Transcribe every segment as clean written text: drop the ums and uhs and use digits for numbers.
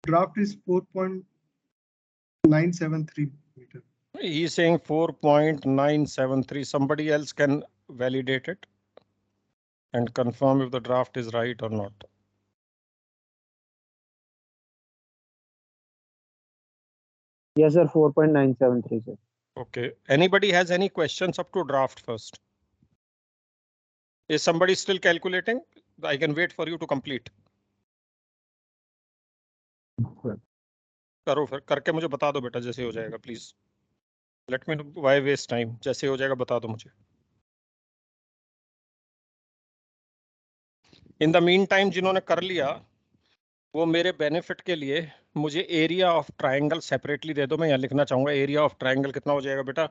Draft is 4.973 meter. He's saying 4.973. Somebody else can validate it and confirm if the draft is right or not. Yes, sir. 4.973, sir. Okay. Anybody has any questions up to draft first? Is somebody still calculating? I can wait for you to complete. करो फिर, करके मुझे बता दो बेटा जैसे हो जाएगा please. Let me know why waste time. जैसे हो जाएगा बता दो मुझे. इन द मीन टाइम जिन्होंने कर लिया वो मेरे बेनिफिट के लिए मुझे एरिया ऑफ ट्राइंगल सेपरेटली दे दो. मैं यहाँ लिखना चाहूंगा एरिया ऑफ ट्राइंगल कितना हो जाएगा बेटा.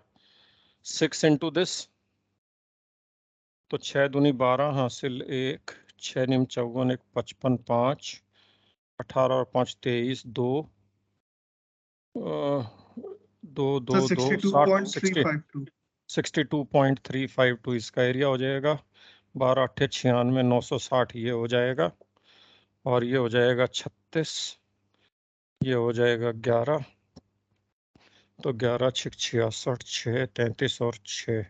6 इंटू दिस तो 6 दूनी 12 हासिल 1 6 निम 54 1 55 5 18 और 5 23 2 2 2 62.352 इसका एरिया हो जाएगा. 12 8 96 960 ये हो जाएगा और ये हो जाएगा 36 ये हो जाएगा 11 तो 11 6 66 6 33 और 6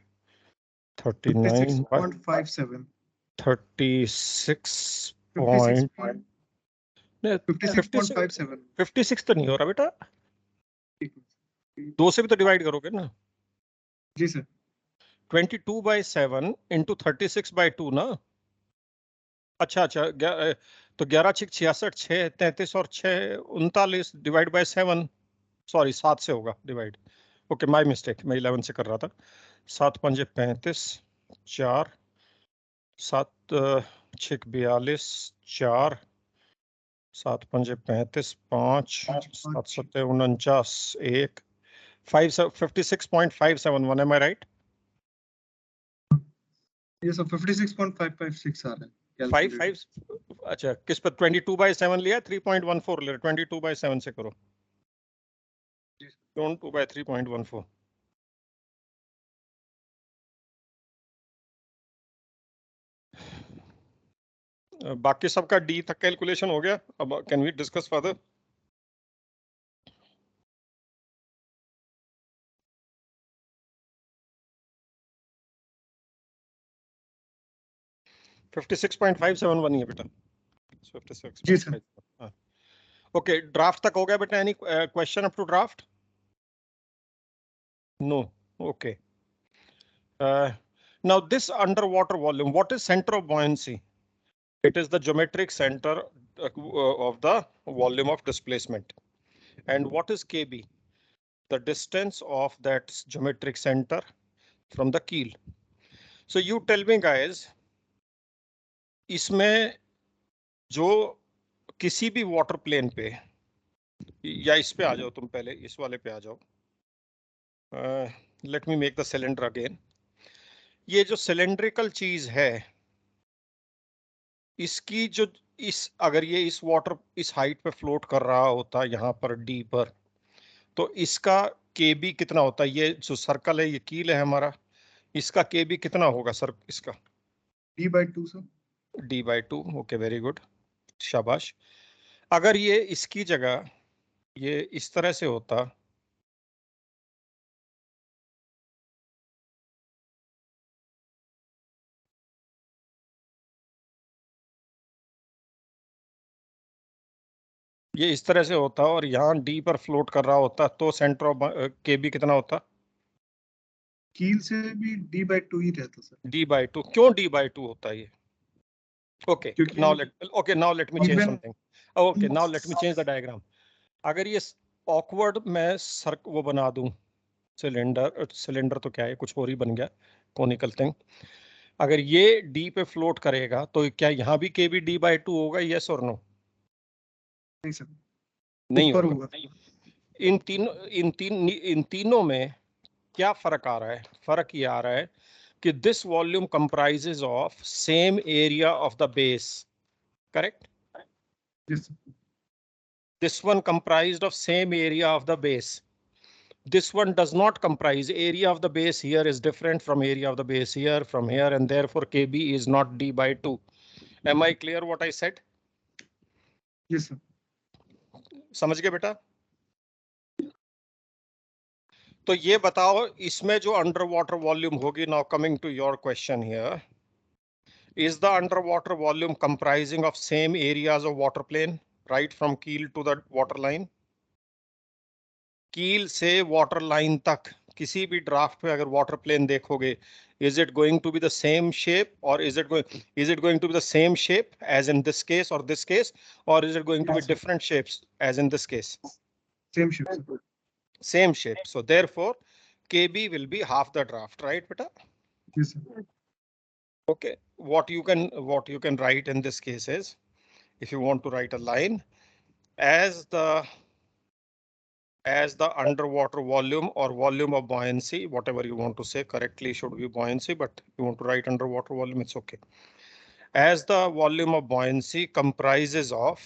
39 56.57 36 point 56.57 56 तो नहीं हो रहा बेटा. 2 से भी तो डिवाइड करोगे ना. जी सर. 22/7 इंटू 36/2 ना. अच्छा तो 11 6 66 6 33 और 6 39 डिवाइड बाय 7. सॉरी 7 से होगा डिवाइड. Okay my mistake. मैं 11 से कर रहा था. 7 5 35 4 7 6 42 4 7 5 35 5 7 7 49 1 56.571. Am I right? Yes sir. 56.556 आ रहा है. 5 अच्छा किस पर 22/7 लिया. 3.14 ले 22/7 से करो. 2/3.14. बाकी सबका डी तक कैलकुलेशन हो गया. अब कैन वी डिस्कस फर्दर. $56.571 है बेटा. 56. जी सर. ओके ड्राफ्ट तक हो गया बेटा. Any question up to draft? No. Okay. Now this underwater volume, what is center of buoyancy? It is the geometric center of the volume of displacement. And what is KB? The distance of that geometric center from the keel. So you tell me guys, इसमें जो किसी भी water plane पे या इस पे आ जाओ तुम पहले इस वाले पे आ जाओ. Let me make the cylinder again. ये जो सिलेंड्रिकल चीज है इसकी जो अगर ये इस वाटर इस हाइट पे फ्लोट कर रहा होता यहाँ पर डी पर तो इसका केबी कितना होता है. ये जो सर्कल है ये कील है हमारा. इसका केबी कितना होगा सर इसका? D/2 sir. D/2. Okay very good शाबाश. अगर ये इसकी जगह ये इस तरह से होता ये इस तरह से होता और यहाँ डी पर फ्लोट कर रहा होता तो सेंटर ऑफ केबी कितना होता? कील से भी D/2 ही रहता सर. D/2. क्यों D/2 होता है ये? Okay now let me change something. Okay now let me change the diagram. अगर ये ऑकवर्ड मैं वो बना दूं सिलेंडर तो क्या है कुछ और ही बन गया कोनिकल थिंग. अगर ये डी पे फ्लोट करेगा तो क्या यहाँ भी केबी D/2 होगा? यस और नो? नहीं सर. नहीं होगा. इन तीनों में क्या फर्क आ रहा है? फर्क ये आ रहा है कि this volume comprises of same area of the base. Correct? Yes. This one comprised of same area of the base. This one does not comprise. Area of the base here is different from area of the base here from here, and therefore KB is not D/2. Am I clear what I said? Yes sir. समझ गए बेटा? तो ये बताओ इसमें जो under water volume होगी, now coming to your question here, is the underwater volume comprising of same areas of water plane right from keel to the water line? कील से वाटर लाइन तक किसी भी ड्राफ्ट पे अगर वाटर प्लेन देखोगे, is it going to be the same shape or is it going to be the same shape as in this case or this case, or is it going to be Yes, sir. different shapes as in this case? Same shape, sir. Same shape. So therefore KB will be half the draft, right beta? Yes, sir. Okay, what you can write in this case is, if you want to write a line, as the underwater volume or volume of buoyancy, whatever you want to say, correctly should be buoyancy, but you want to write underwater volume, it's okay. As the volume of buoyancy comprises of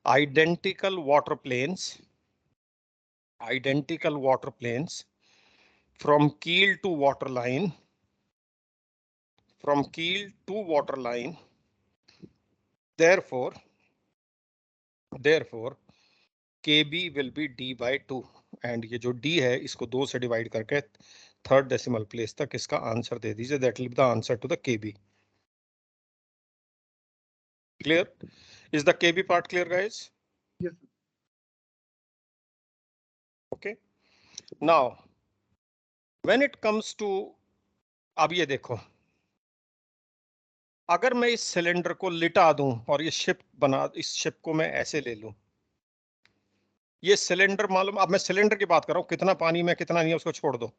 identical water planes from keel to water line, therefore KB will be D by 2, and ये जो D है इसको 2 से divide करके third decimal place तक इसका answer दे दीजिए, that will be the answer to the KB. Clear? Is the KB part clear, guys? Yes, sir. Okay. Now when it comes to, अब ये देखो, अगर मैं इस सिलेंडर को लिटा दूं और ये शिप बना, इस शिप को मैं ऐसे ले लूं, ये सिलेंडर मालूम, अब मैं सिलेंडर की बात कर रहा हूं, कितना पानी में कितना नहीं है उसको छोड़ दो,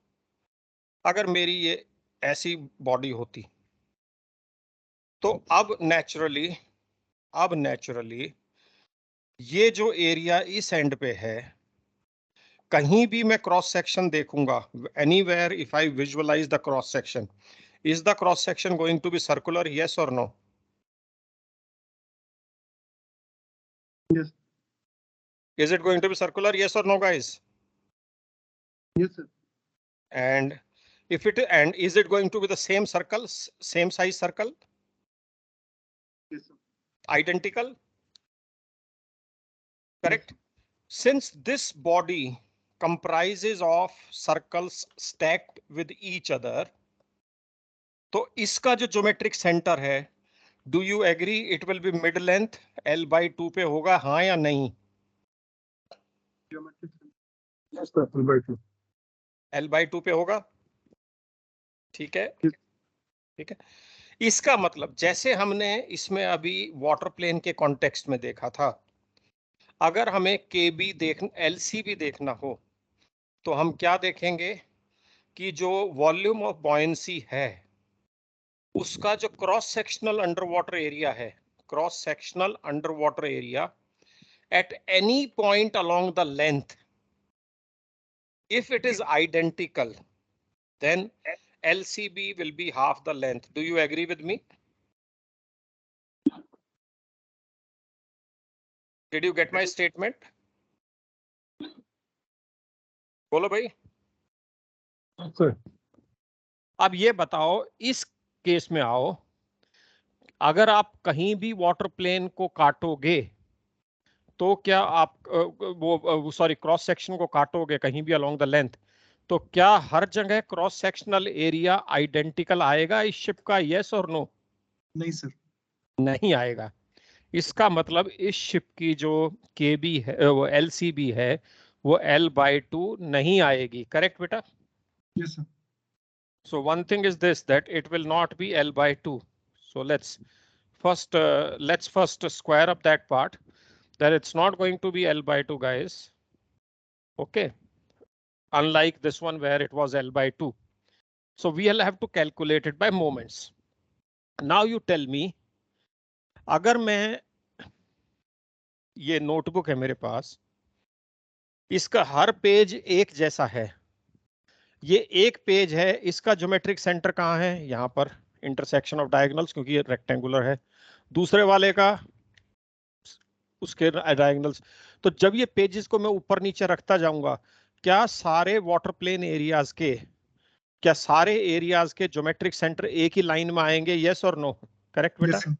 अगर मेरी ये ऐसी बॉडी होती तो अब नेचुरली ये जो एरिया इस एंड पे है, कहीं भी मैं क्रॉस सेक्शन देखूंगा, anywhere if I visualize the cross section, is the cross section going to be circular, yes और no? Yes. Is it going to be circular, yes or no, guys? Yes, sir. And is it going to be the same circle, same size circle, Yes, sir. identical? Correct. Since this body comprises of circles stacked with each other, तो इसका जो geometric centre है, do you agree it will be mid length L by 2 पे होगा, हाँ या नहीं? Geometric center. Yes, sir. L by 2. L by 2 पे होगा, ठीक है? Yes. ठीक है, इसका मतलब जैसे हमने इसमें अभी वाटर प्लेन के कॉन्टेक्स्ट में देखा था, अगर हमें KB LCB देखना हो तो हम क्या देखेंगे कि जो वॉल्यूम ऑफ बॉयंसी है उसका जो cross sectional under water area है, cross sectional under water area at any point along the length, if it is identical, then LCB will be half the length. Do you agree with me? Did you get my statement? बोलो भाई. Sir. अब ये बताओ, इस case में आओ, अगर आप कहीं भी वाटर प्लेन को काटोगे तो क्या आप क्रॉस सेक्शन को काटोगे कहीं भी अलोंग द लेंथ, तो क्या हर जगह क्रॉस सेक्शनल एरिया आइडेंटिकल आएगा इस शिप का, यस और नो? नहीं सर. नहीं आएगा. इसका मतलब इस शिप की जो KB है, वो LCB है, वो L by 2 नहीं आएगी. करेक्ट बेटा? Yes, sir. So one thing is this, that it will not be L by 2. So let's first square up that part, that it's not going to be L by 2, guys. Okay. Unlike this one where it was L by 2. So we'll have to calculate it by moments. Now you tell me, अगर मैं, ये notebook है मेरे पास, इसका हर page एक जैसा है, ये एक पेज है, इसका ज्योमेट्रिक सेंटर कहाँ है? यहाँ पर, इंटरसेक्शन ऑफ डायगोनल्स, क्योंकि ये रेक्टेंगुलर है. दूसरे वाले का उसके डायगोनल्स. तो जब ये पेजेस को मैं ऊपर नीचे रखता जाऊंगा, क्या सारे वाटर प्लेन एरियाज के, क्या सारे एरियाज के ज्योमेट्रिक सेंटर एक ही लाइन में आएंगे, यस और नो? करेक्ट बेटा? Yes, sir.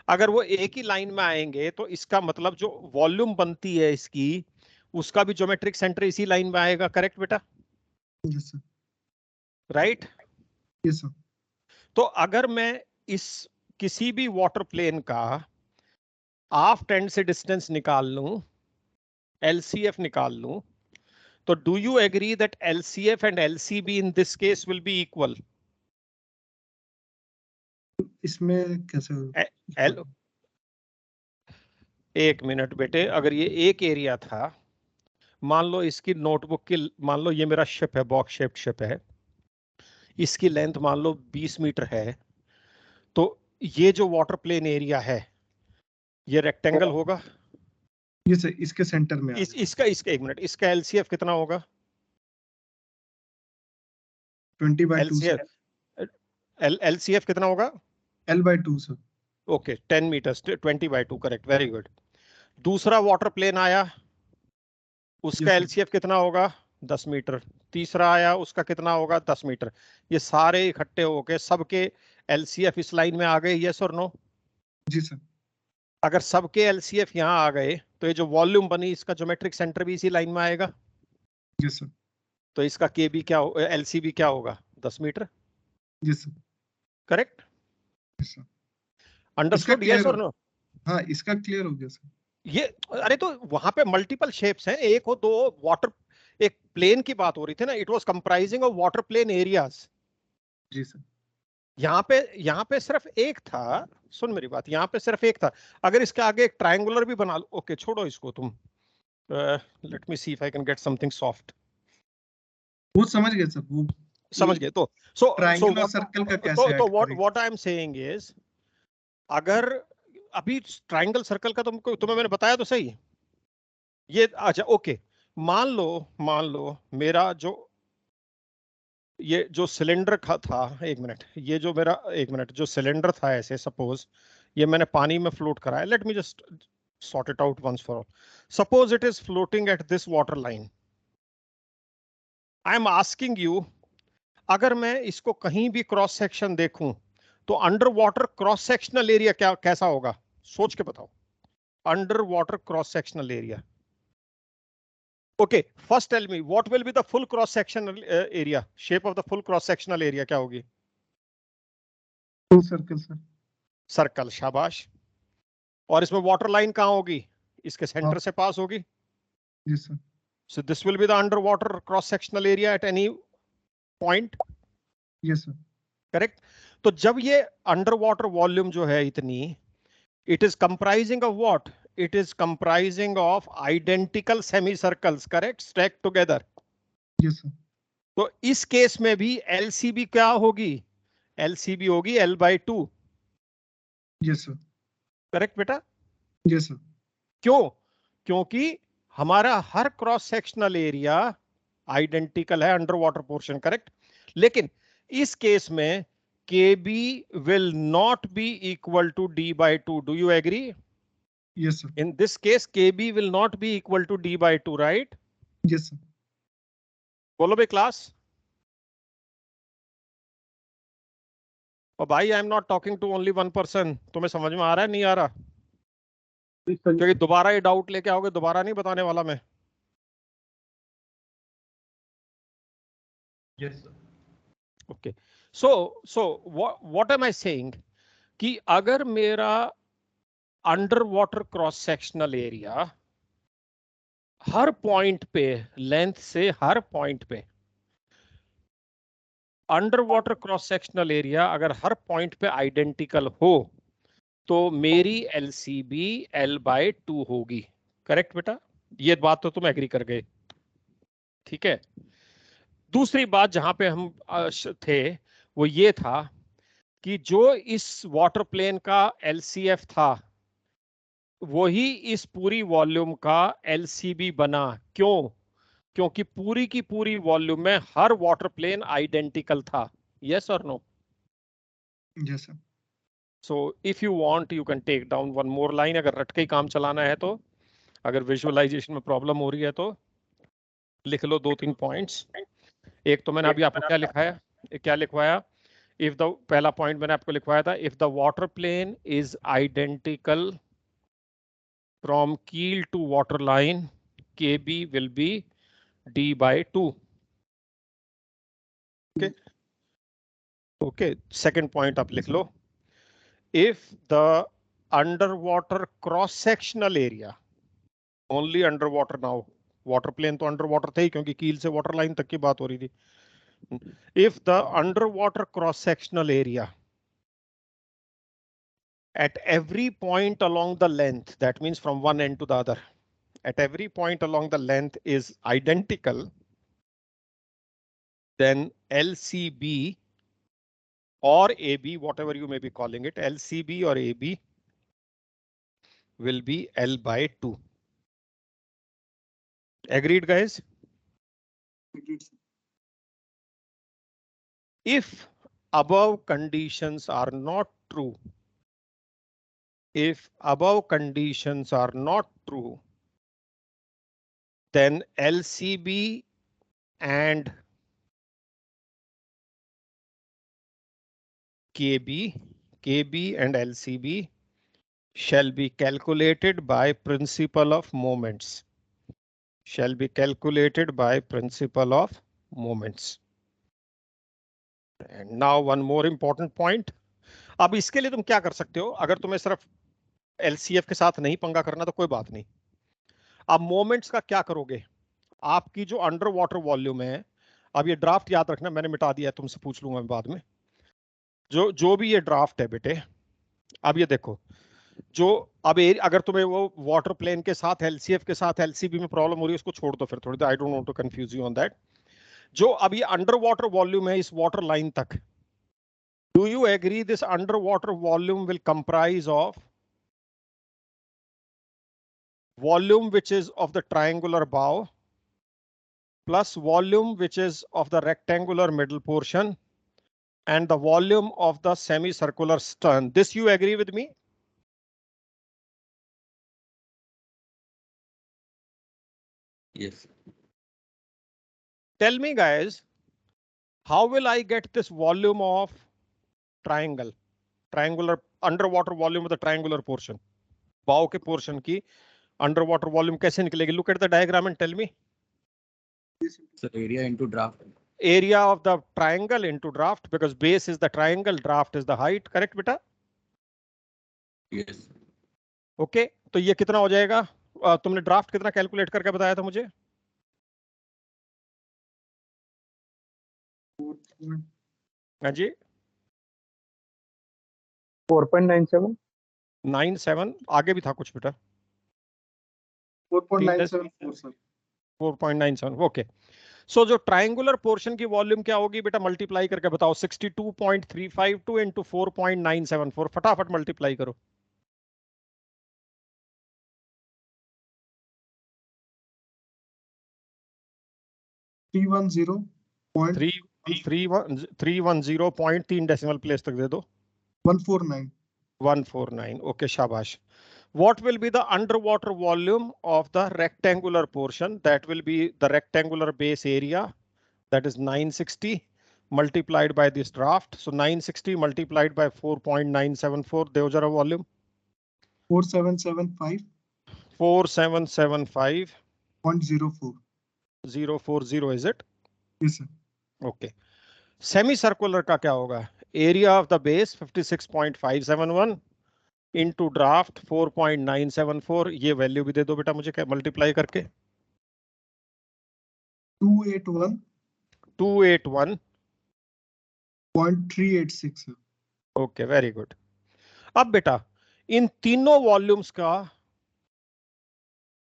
अगर वो एक ही लाइन में आएंगे तो इसका मतलब जो वॉल्यूम बनती है इसकी, उसका भी ज्योमेट्रिक सेंटर इसी लाइन में आएगा। करेक्ट बेटा? Yes sir. Right? Yes sir. तो अगर मैं इस किसी भी वाटर प्लेन का हाफ टेंड से डिस्टेंस निकाल लूं, एलसीएफ निकाल लूं, तो do you agree that LCF and LCB in this case will be equal? इसमें कैसे एल एक मिनट बेटे, अगर ये एक एरिया था, मान लो इसकी नोटबुक की, मान लो ये मेरा शिप है, बॉक्स शेप्ड शिप है, इसकी लेंथ मान लो 20 मीटर है, तो ये जो वाटर प्लेन एरिया है ये रेक्टेंगल होगा। ये सर इसके सेंटर में इसका एक मिनट, इसका एलसीएफ कितना होगा? 20/2 सर। एलसीएफ कितना होगा? L/2 sir. Okay, 10 meters, 20/2, correct, very good. दूसरा वाटर प्लेन आया, उसका Yes, sir. एलसीएफ कितना होगा? 10 मीटर। तीसरा आया, उसका कितना होगा? 10 मीटर। ये सारे इकट्ठे होके सबके एलसीएफ इस लाइन में आ गए, यस और नो? जी सर। अगर सबके एलसीएफ यहाँ आ गए तो ये जो वॉल्यूम बनी, इसका ज्योमेट्रिक सेंटर भी इसी लाइन में आएगा। Yes sir. तो इसका के बी क्या, एलसीबी क्या होगा? 10 meter. Yes sir. Correct? Yes sir. Understood, yes और नो? हाँ, इसका क्लियर हो गया सर। ये, अरे तो वहां पे मल्टीपल शेप्स हैं, एक हो दो वाटर, एक प्लेन की बात हो रही थी ना, it was comprising of water plane areas. जी सर। यहाँ पे सिर्फ एक था, सुन मेरी बात, यहाँ पे सिर्फ एक था। अगर इसके आगे एक ट्रायंगुलर भी बना लो, ओके छोड़ो इसको तुम, let me see if I can get something soft. वो समझ गए सर, वो समझ गए? तो सो ट्रायंगल और सर्कल का कैसे तो ऐड करेंगे? What I am saying is, अगर अभी ट्रायंगल सर्कल का तुम्हें मैंने बताया तो सही, ये अच्छा ओके, मान लो मेरा जो ये जो सिलेंडर था, एक मिनट, ये जो मेरा, एक मिनट, जो सिलेंडर था ऐसे, सपोज ये मैंने पानी में फ्लोट कराया, let me just sort it out once for all. Suppose it is floating at this water line, I am asking you, अगर मैं इसको कहीं भी क्रॉस सेक्शन देखूं तो under water cross sectional area क्या कैसा होगा? सोच के बताओ, under water cross sectional area. Okay, first tell me what will be the full cross sectional area, shape of the full cross sectional area क्या होगी? Full circle sir. सर्कल, शाबाश। और इसमें वाटर लाइन कहाँ होगी? इसके सेंटर से पास होगी। जी sir. So this will be the underwater cross sectional area at any point. Yes sir. Correct? तो जब ये underwater volume जो है इतनी, it is comprising of what? It is comprising of identical semicircles, correct? Stacked together. Yes sir. तो इस case में भी एलसीबी क्या होगी? एलसीबी होगी L/2। Yes sir. करेक्ट बेटा? Yes sir. क्यों? क्योंकि हमारा हर क्रॉस सेक्शनल एरिया आइडेंटिकल है अंडर वाटर पोर्शन, करेक्ट? लेकिन इस केस में KB will not be equal to D/2. Do you agree? Yes sir. In this case, KB will not be equal to D/2, right? Yes sir. बोलो भाई class. और भाई I am not talking to only one person, तुम्हें समझ में आ रहा है नहीं आ रहा? क्योंकि दोबारा ये डाउट लेके आओगे, दोबारा नहीं बताने वाला मैं। Yes sir. Okay, so what am I saying कि अगर मेरा under water cross sectional area हर पॉइंट पे, लेंथ से हर पॉइंट पे, under water cross sectional area अगर हर पॉइंट पे आइडेंटिकल हो तो मेरी LCB L/2 होगी। करेक्ट बेटा? ये बात तो तुम एग्री कर गए, ठीक है? दूसरी बात जहां पे हम थे वो ये था कि जो इस वाटर प्लेन का LCF था वही इस पूरी वॉल्यूम का LCB बना। क्यों? क्योंकि पूरी की पूरी वॉल्यूम में हर वाटर प्लेन आइडेंटिकल था। यस और no? Yes sir. So if you want you can take down one more line, अगर रट के ही काम चलाना है तो। अगर विजुअलाइजेशन में प्रॉब्लम हो रही है तो लिख लो 2-3 पॉइंट्स। एक तो मैंने अभी आपको क्या लिखाया, क्या लिखवाया, इफ द पहला पॉइंट मैंने आपको लिखवाया था, if the water plane is identical from keel to water line, KB will be D/2. Okay okay, second point आप लिख लो, if the under water cross sectional area, only under water now, water plane तो under water थे ही क्योंकि कील से water line तक की बात हो रही थी. If the underwater cross-sectional area at every point along the length, that means from one end to the other, at every point along the length is identical, then LCB or AB, whatever you may be calling it, LCB or AB will be L/2. Agreed, guys? Agreed, sir. If above conditions are not true, if above conditions are not true, then LCB and KB and LCB shall be calculated by principle of moments. Shall be calculated by principle of moments. And now one more important point. अब इसके लिए तुम क्या कर सकते हो, अगर तुम्हें सिर्फ LCF के साथ नहीं पंगा करना तो कोई बात नहीं. अब मोमेंट्स का क्या करोगे, आपकी जो अंडर वाटर वॉल्यूम है, अब ये ड्राफ्ट याद रखना, मैंने मिटा दिया है, तुमसे पूछ लूंगा मैं बाद में. जो भी ये ड्राफ्ट है बेटे, अब ये देखो, जो अब अगर तुम्हें वो वाटर प्लेन के साथ LCF के साथ LCB में प्रॉब्लम हो रही है, उसको छोड़ दो फिर थोड़ी देर, I don't want to confuse you on that. जो अब ये अंडर वाटर वॉल्यूम है इस वाटर लाइन तक, do you agree this under water volume will comprise of volume which is of the triangular bow plus volume which is of the rectangular middle portion and the volume of the semicircular stern. This you agree with me? Yes. Tell me guys, how will I get this volume of triangular underwater volume of the triangular portion? Bow के portion की underwater volume कैसे निकलेगी? Look at the diagram and tell me. So area into draft. Area of the triangle into draft, because base is the triangle, draft is the height, correct beta? Yes. Okay, तो ये कितना हो जाएगा? तुमने draft कितना calculate करके बताया था मुझे? हाँ जी, 4.97. 97, आगे भी था कुछ बेटा. 4.974, sir. 4.97. ओके, सो जो ट्रायंगुलर पोर्शन की वॉल्यूम क्या होगी बेटा, मल्टीप्लाई करके बताओ. 62.352 इंटू 4.974, फटाफट मल्टीप्लाई करो. 310.310 डेसिमल प्लेस तक दे दो. 149. 149. ओके, शाबाश. What will be the underwater volume of the rectangular portion? That will be the rectangular base area, that is 960 multiplied by this draft. So 960 multiplied by 4.974, deo jara volume. 4775. 4775. 0.04. 040 is it? Yes, sir. Okay. Semicircular का क्या होगा? Area of the base 56.571 into draft 4.974. ये value भी दे दो बेटा मुझे, क्या multiply करके. 281.386, sir. Okay, very good. अब बेटा इन तीनों वॉल्यूम्स का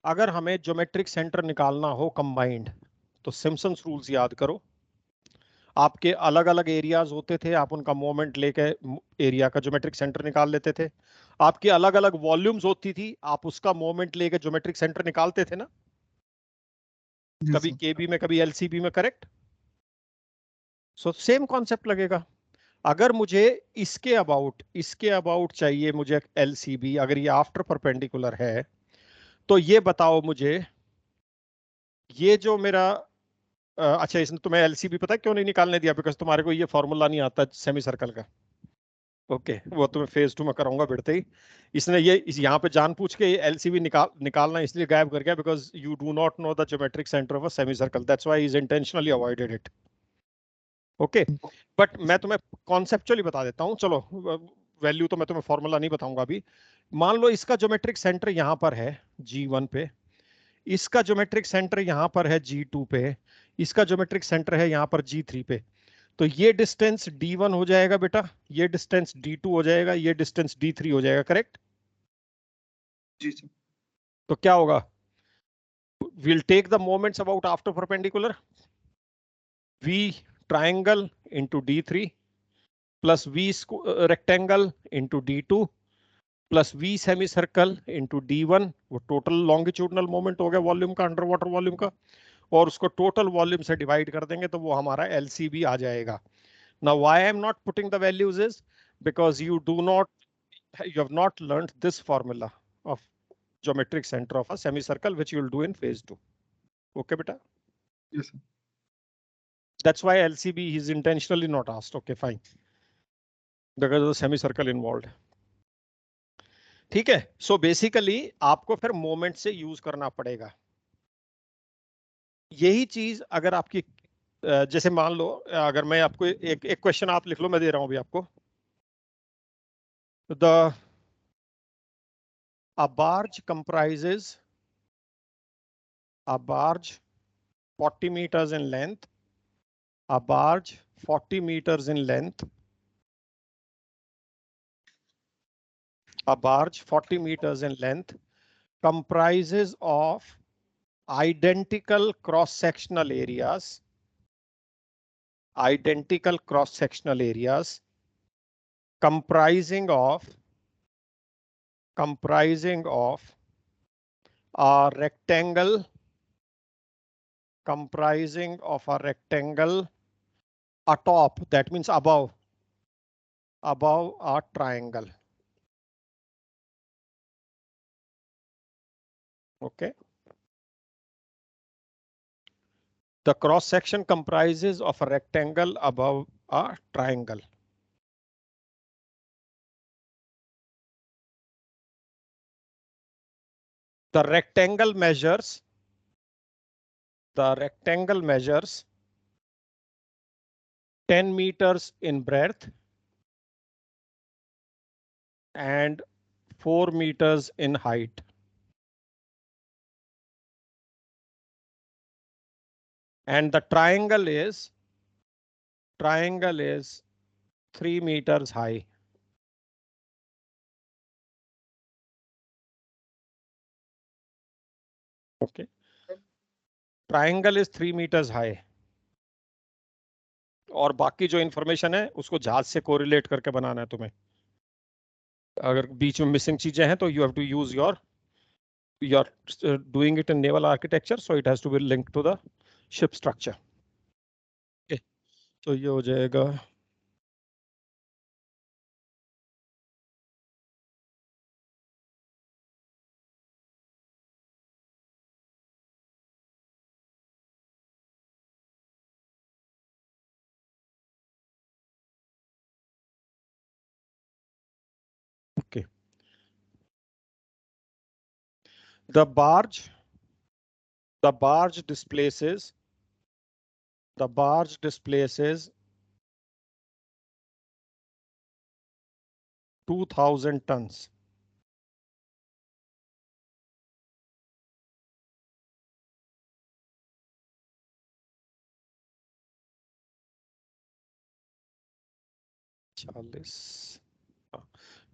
अगर हमें ज्योमेट्रिक सेंटर निकालना हो कंबाइंड, तो सिम्पसन्स रूल्स याद करो. आपके अलग अलग एरियाज होते थे, आप उनका मोमेंट लेके एरिया का ज्योमेट्रिक सेंटर निकाल लेते थे. आपकी अलग अलग वॉल्यूम्स होती थी, आप उसका मोमेंट लेके ज्योमेट्रिक सेंटर निकालते थे ना, Yes, कभी sir. केबी में कभी एलसीबी में, करेक्ट? सो सेम कॉन्सेप्ट लगेगा. अगर मुझे इसके अबाउट चाहिए मुझे एलसीबी, अगर ये आफ्टर परपेंडिकुलर है, तो ये बताओ मुझे, ये जो मेरा अच्छा इसने तुम्हें एलसीबी पता है क्यों नहीं निकालने दिया? बिकॉज तुम्हारे को ये फॉर्मूला नहीं आता सेमी सर्कल का। ओके वो तुम्हें फेज 2 में कराऊंगा बढ़ते ही। इसने ये यहाँ पे जानबूझ के एलसीबी निकालना इसलिए गायब कर गया because you do not know the geometric centre of a semi circle, that's why he is intentionally avoided it. Okay but मैं तुम्हें कॉन्सेप्चुअली बता देता हूँ, चलो वैल्यू तो मैं तुम्हें फॉर्मूला नहीं बताऊंगा अभी। मान लो इसका ज्योमेट्रिक सेंटर यहाँ पर है G1 पे, इसका ज्योमेट्रिक सेंटर यहाँ पर है G2 पे, इसका ज्योमेट्रिक सेंटर है यहाँ पर G3 पे। तो ये डिस्टेंस D1 हो जाएगा बेटा, ये डिस्टेंस D2 हो जाएगा, ये डिस्टेंस D3 हो जाएगा, करेक्ट? जी सर। तो क्या होगा? We'll take the moments about after perpendicular. V triangle into D3 plus V rectangle into D2 plus V semicircle into D1, वो टोटल लॉन्गिट्यूडनल मोमेंट हो गया वॉल्यूम का, अंडर वाटर वॉल्यूम का, और उसको टोटल वॉल्यूम से डिवाइड कर देंगे तो वो हमारा LCB आ जाएगा। Now why I am not putting the values is because you have not learned this formula of geometric centre of a semicircle which you will do in phase 2। Okay बेटा? Yes sir. That's why LCB is intentionally not asked. Okay, fine. Because of the semicircle involved. ठीक है, so basically आपको फिर moment से use करना पड़ेगा। यही चीज अगर आपकी जैसे मान लो अगर मैं आपको एक क्वेश्चन आप लिख लो, मैं दे रहा हूं अभी आपको। The a barge comprises a barge 40 meters in length, a barge 40 meters in length, a barge 40 meters in length comprises of identical cross-sectional areas, comprising of a rectangle, atop, that means above a triangle. Okay. The cross section comprises of a rectangle above a triangle. The rectangle measures 10 meters in breadth and 4 meters in height. And the triangle is 3 meters high. Okay. Triangle is 3 meters high. और बाकी जो information है उसको जहाज से correlate करके बनाना है तुम्हें। अगर बीच में मिसिंग चीजें हैं तो you have to use your doing it in naval architecture, so it has to be linked to the ship structure. Okay. तो ये हो जाएगा okay. The barge displaces 2,000 tons.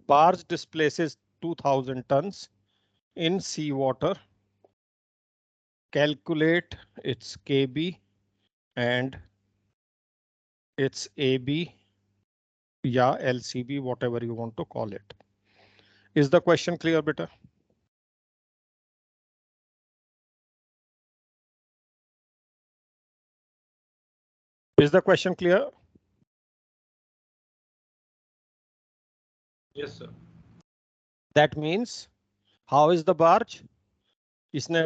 Barge displaces 2,000 tons in seawater. Calculate its KB and its AB, yeah, LCB, whatever you want to call it. Is the question clear, beta? Is the question clear? Yes sir. That means how is the barge? इसने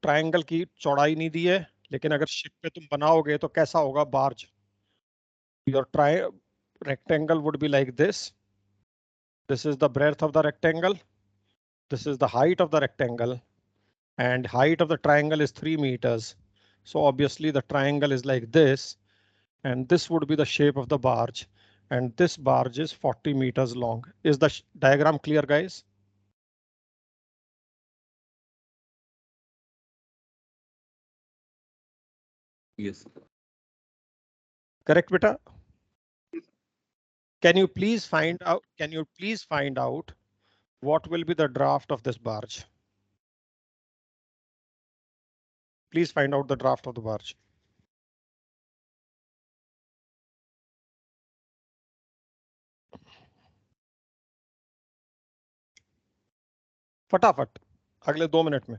triangle की चौड़ाई नहीं दी है, लेकिन अगर ship पे तुम बनाओगे तो कैसा होगा barge? Your rectangle would be like this. This is the breadth of the rectangle. This is the height of the rectangle, and height of the triangle is 3 meters. So obviously the triangle is like this, and this would be the shape of the barge, and this barge is 40 meters long. Is the diagram clear, guys? Yes. Correct, beta? Can you please find out what will be the draft of this barge? Please find out the draft of the barge. फटाफट, अगले 2 minute में.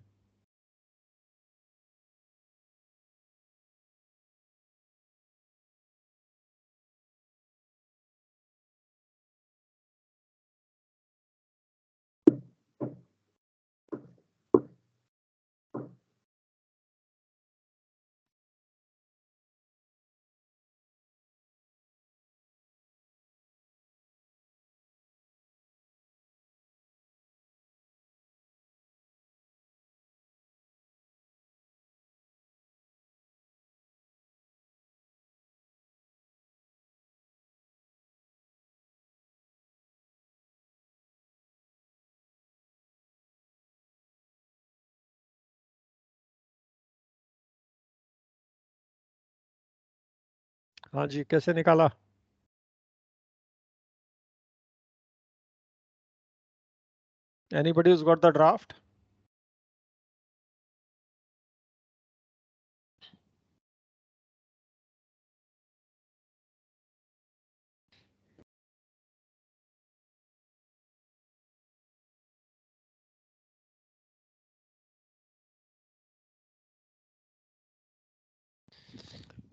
हाँ जी, कैसे निकाला? Anybody who's got the draft?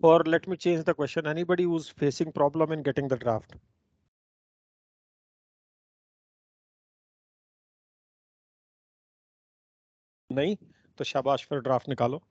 Or let me change the question. Anybody who's facing problem in getting the draft? नहीं तो शाबाश, फिर ड्राफ्ट निकालो.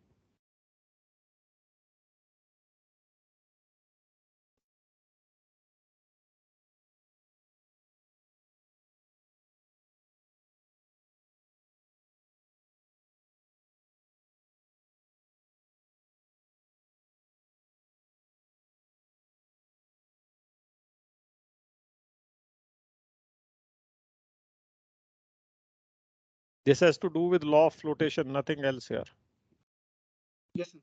This has to do with law of flotation, nothing else here. Yes, sir.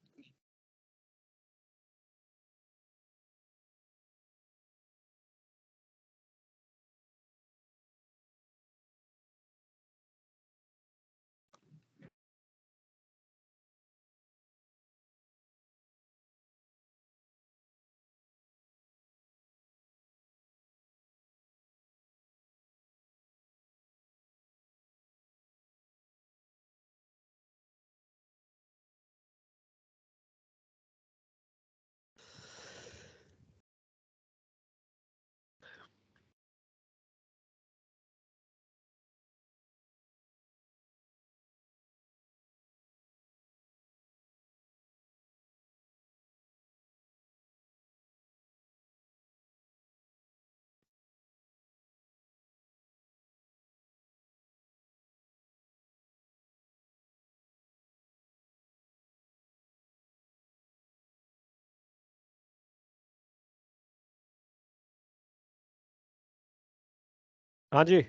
हाँ जी.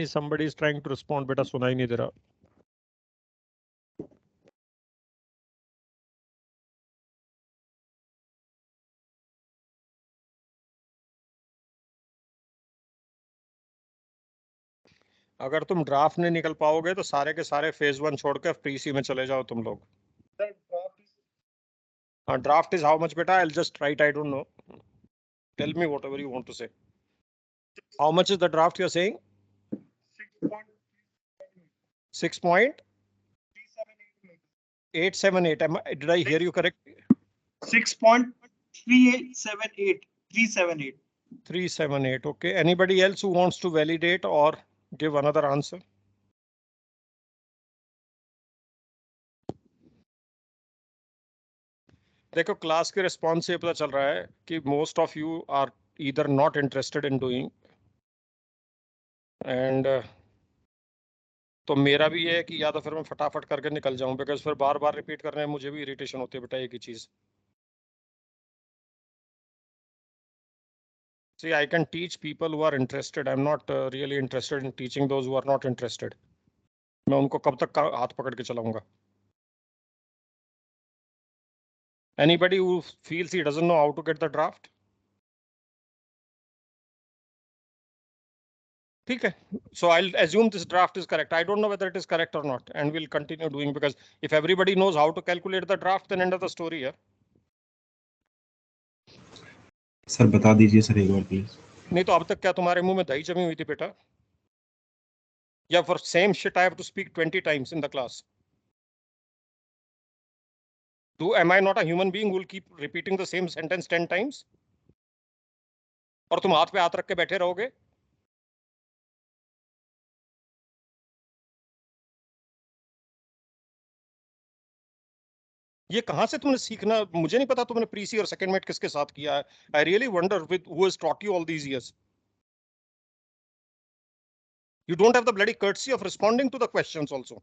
Somebody is trying to respond, बेटा सुना ही नहीं दे रहा. अगर तुम ड्राफ्ट नहीं निकल पाओगे तो सारे के सारे फेज 1 छोड़कर प्री सी में चले जाओ तुम लोग. That draft is हाँ, ड्राफ्ट इज हाउ मच बेटा? I'll just write, I don't know. Tell me whatever you want to say. How much is the draft you're saying? 6.378 6.878. Did I hear you correct? 6.378 378. 378. Okay. Anybody else who wants to validate or give another answer? देखो class के response से पता चल रहा है कि most of you are either not interested in doing and तो मेरा भी ये है कि या तो फिर मैं फटाफट करके निकल जाऊं, बिकॉज फिर बार बार रिपीट करने में मुझे भी इरिटेशन होती है बेटा एक ही चीज. See, I can teach people who are interested. I'm not really interested in teaching those who are not interested. मैं उनको कब तक हाथ पकड़ के चलाऊंगा? Anybody who feels he doesn't know how to get the draft? ठीक है. So I'll assume this draft is correct. I don't know whether it is correct or not, and we'll continue doing, because if everybody knows how to calculate the draft, then end of the story है. Sir बता दीजिए sir एक बार please. नहीं तो अब तक क्या तुम्हारे मुंह में दही जमी हुई थी बेटा? या for same shit I have to speak 20 times in the class? Am I not a human being who will keep repeating the same sentence 10 times? और तुम हाथ पे हाथ रख के बैठे रहोगे? ये कहां से तुमने सीखना? मुझे नहीं पता तुमने प्रीसी और सेकंड मेट किसके साथ किया है. I really wonder with who has taught you all these years. You don't have the bloody courtesy of responding to the questions also.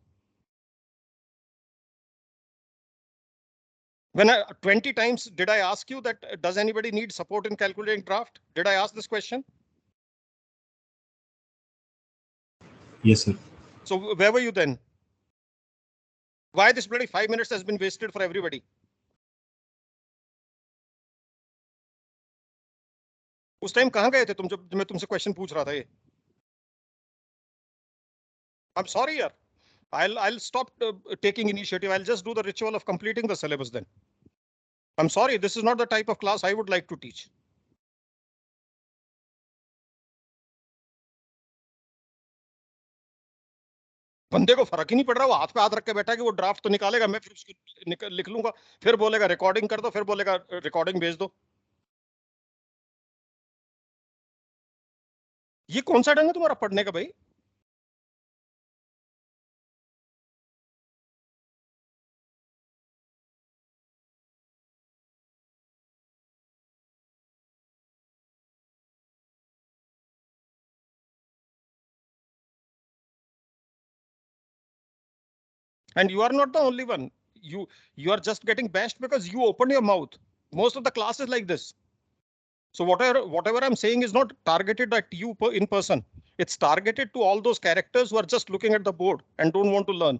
When 20 times did I ask you that does anybody need support in calculating draft? Did I ask this question? Yes sir. So where were you then? Why this bloody 5 minutes has been wasted for everybody? उस time कहां गए थे तुम जब मैं तुमसे question पूछ रहा था ये? I'm sorry yaar. I'll stop taking initiative. I'll just do the ritual of completing the syllabus then. I'm sorry, this is not the type of class I would like to teach. बंदे को फर्क ही नहीं पड़ रहा, वो हाथ पे हाथ रख के बैठा कि वो ड्राफ्ट तो निकालेगा, मैं फिर उसको लिख लूंगा, फिर बोलेगा रिकॉर्डिंग कर दो, फिर बोलेगा रिकॉर्डिंग भेज दो. ये कौन सा ढंग है तुम्हारा पढ़ने का भाई? And you are not the only one. You are just getting bashed because you opened your mouth. Most of the class is like this. So whatever I'm saying is not targeted at you in person. It's targeted to all those characters who are just looking at the board and don't want to learn.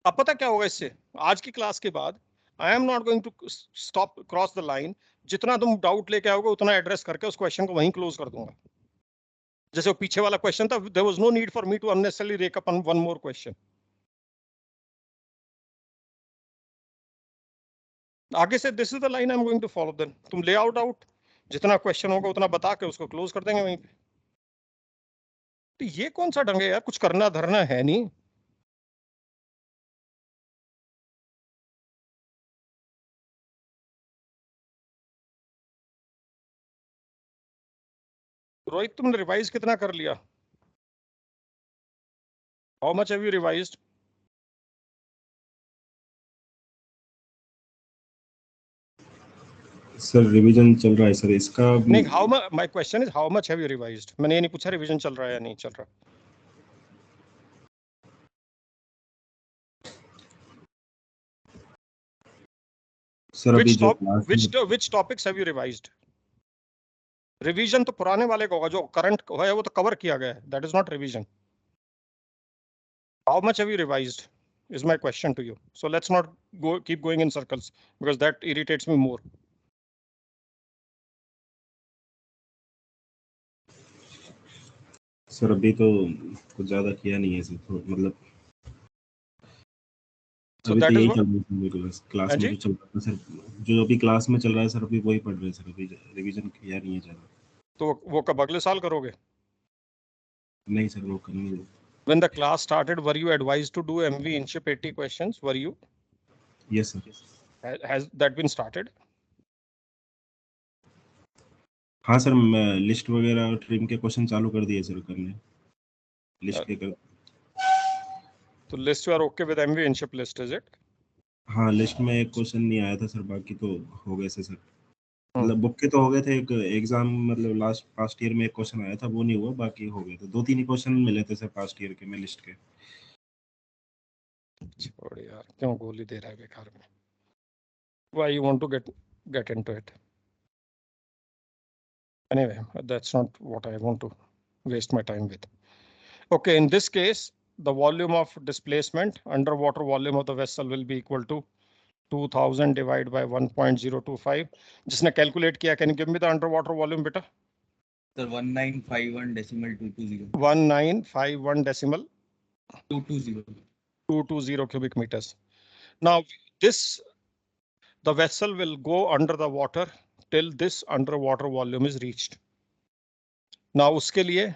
अब पता क्या होगा इससे? आज की class के बाद I am not going to stop cross the line. जितना तुम डाउट लेके आओगे उतना एड्रेस करके उस क्वेश्चन को वहीं क्लोज कर दूंगा. जैसे वो पीछे वाला क्वेश्चन था, there was no need for me to unnecessarily rake up on one more question. आगे से this is the line I'm going to follow then. तुम ले आओ डाउट, जितना क्वेश्चन होगा उतना बता के उसको क्लोज कर देंगे वहीं पे. तो ये कौन सा ढंग है यार? कुछ करना धरना है नहीं. रोहित तुमने रिवाइज कितना कर लिया? How much have you revised? Sir revision चल रहा है सर इसका. नहीं, how much, my question is how much have you revised. मैंने ये नहीं पूछा रिवीजन चल रहा है या नहीं चल रहा. सर अभी जो class which topics have you revised? Revision तो पुराने वाले का होगा, जो करंट है वो तो कवर किया गया है. That is not revision. How much have you revised is my question to you. So let's not keep going in circles because that irritates me more. Sir अभी तो कुछ ज्यादा किया नहीं है सर, मतलब So अभी that तो is यही what, चल रहा है क्लास में जो चल रहा है सर, जो अभी क्लास में चल रहा है सर अभी वही पढ़ रहे हैं सर. अभी रिवीजन किया नहीं है ज्यादा. तो वो कब अगले साल करोगे? नहीं सर वो करनी है. When the class started, were you advised to do MV Inship 80 questions? Were you? Yes sir. Has that been started? हाँ सर मैं लिस्ट वगैरह ट्रिम के क्वेश्चन चालू कर दिए सर करने. लिस्ट के कर तो list you are okay with MV in ship list, is it? हाँ लिस्ट में एक क्वेश्चन नहीं आया था सर, बाकी तो हो गए सर। मतलब बुक के तो हो गए थे, एक एग्जाम मतलब लास्ट पास्ट ईयर में एक क्वेश्चन आया था वो नहीं हुआ, बाकी हो गए थे। 2-3 ही क्वेश्चन मिले थे सर पास्ट ईयर के में लिस्ट के। छोड़ यार, क्यों गोली दे रहा है बेकार में? Why you want to get into it? Anyway, that's not what I want to waste my time with. Okay, in this case, the volume of displacement, underwater volume of the vessel will be equal to 2000 divided by 1.025. जिसने calculate किया, can you give me the underwater volume, beta? Sir, 1951.220. 1951.220 cubic meters. Now, the vessel will go under the water till this underwater volume is reached. Now, uske liye,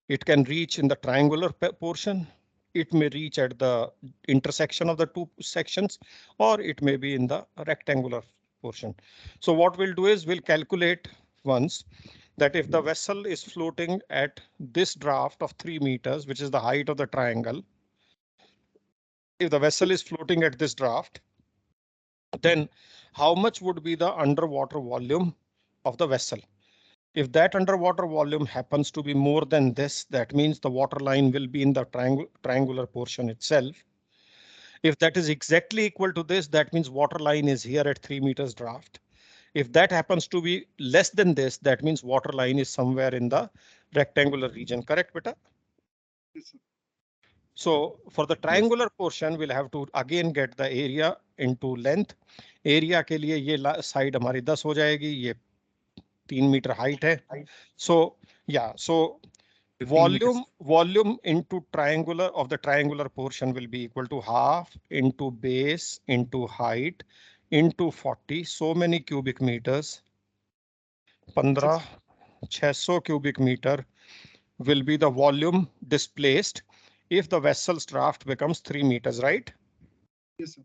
it can reach in the triangular portion. It may reach at the intersection of the two sections, or it may be in the rectangular portion. So what we'll do is we'll calculate once that if the vessel is floating at this draft of 3 meters, which is the height of the triangle, if the vessel is floating at this draft, then how much would be the underwater volume of the vessel? If that underwater volume happens to be more than this, that means the water line will be in the triangular portion itself. If that is exactly equal to this, that means water line is here at 3 meters draft. If that happens to be less than this, that means water line is somewhere in the rectangular region. Correct, beta? Yes, sir. So for the triangular portion, we'll have to again get the area into length. Area के लिए ये side हमारी 10 हो जाएगी, ये 3 meter height है. So yeah, so volume into triangular of the triangular portion will be equal to half into base into height into 40. So many cubic meters. 600 cubic meter will be the volume displaced if the vessel's draft becomes 3 meters, right? Yes, sir.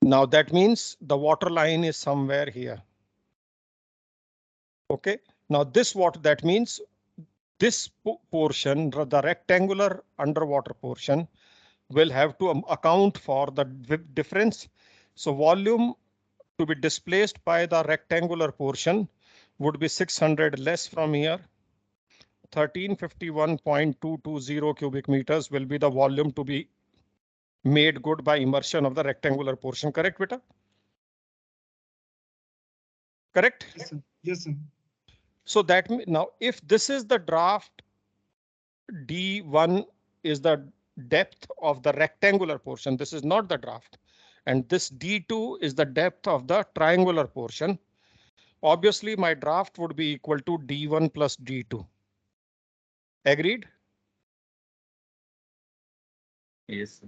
Now that means the water line is somewhere here. Okay, now this what that means this portion, the rectangular underwater portion, will have to account for the difference. So volume to be displaced by the rectangular portion would be 600 less from here. 1351.220 cubic meters will be the volume to be made good by immersion of the rectangular portion. Correct, beta? Correct? Yes, sir. Yes, sir. So that now if this is the draft, D1 is the depth of the rectangular portion. This is not the draft. And this D2 is the depth of the triangular portion. Obviously, my draft would be equal to D1 plus D2. Agreed? Yes, sir.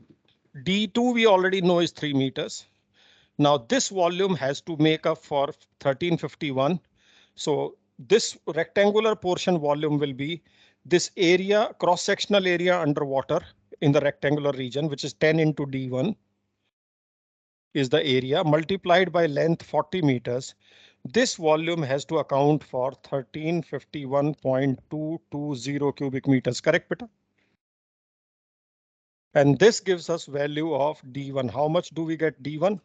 D2 we already know is 3 meters. Now this volume has to make up for 1351. So this rectangular portion volume will be this area, cross-sectional area underwater in the rectangular region, which is 10 into D1 is the area multiplied by length 40 meters. This volume has to account for 1351.220 cubic meters. Correct, beta? And this gives us value of D1. How much do we get D1?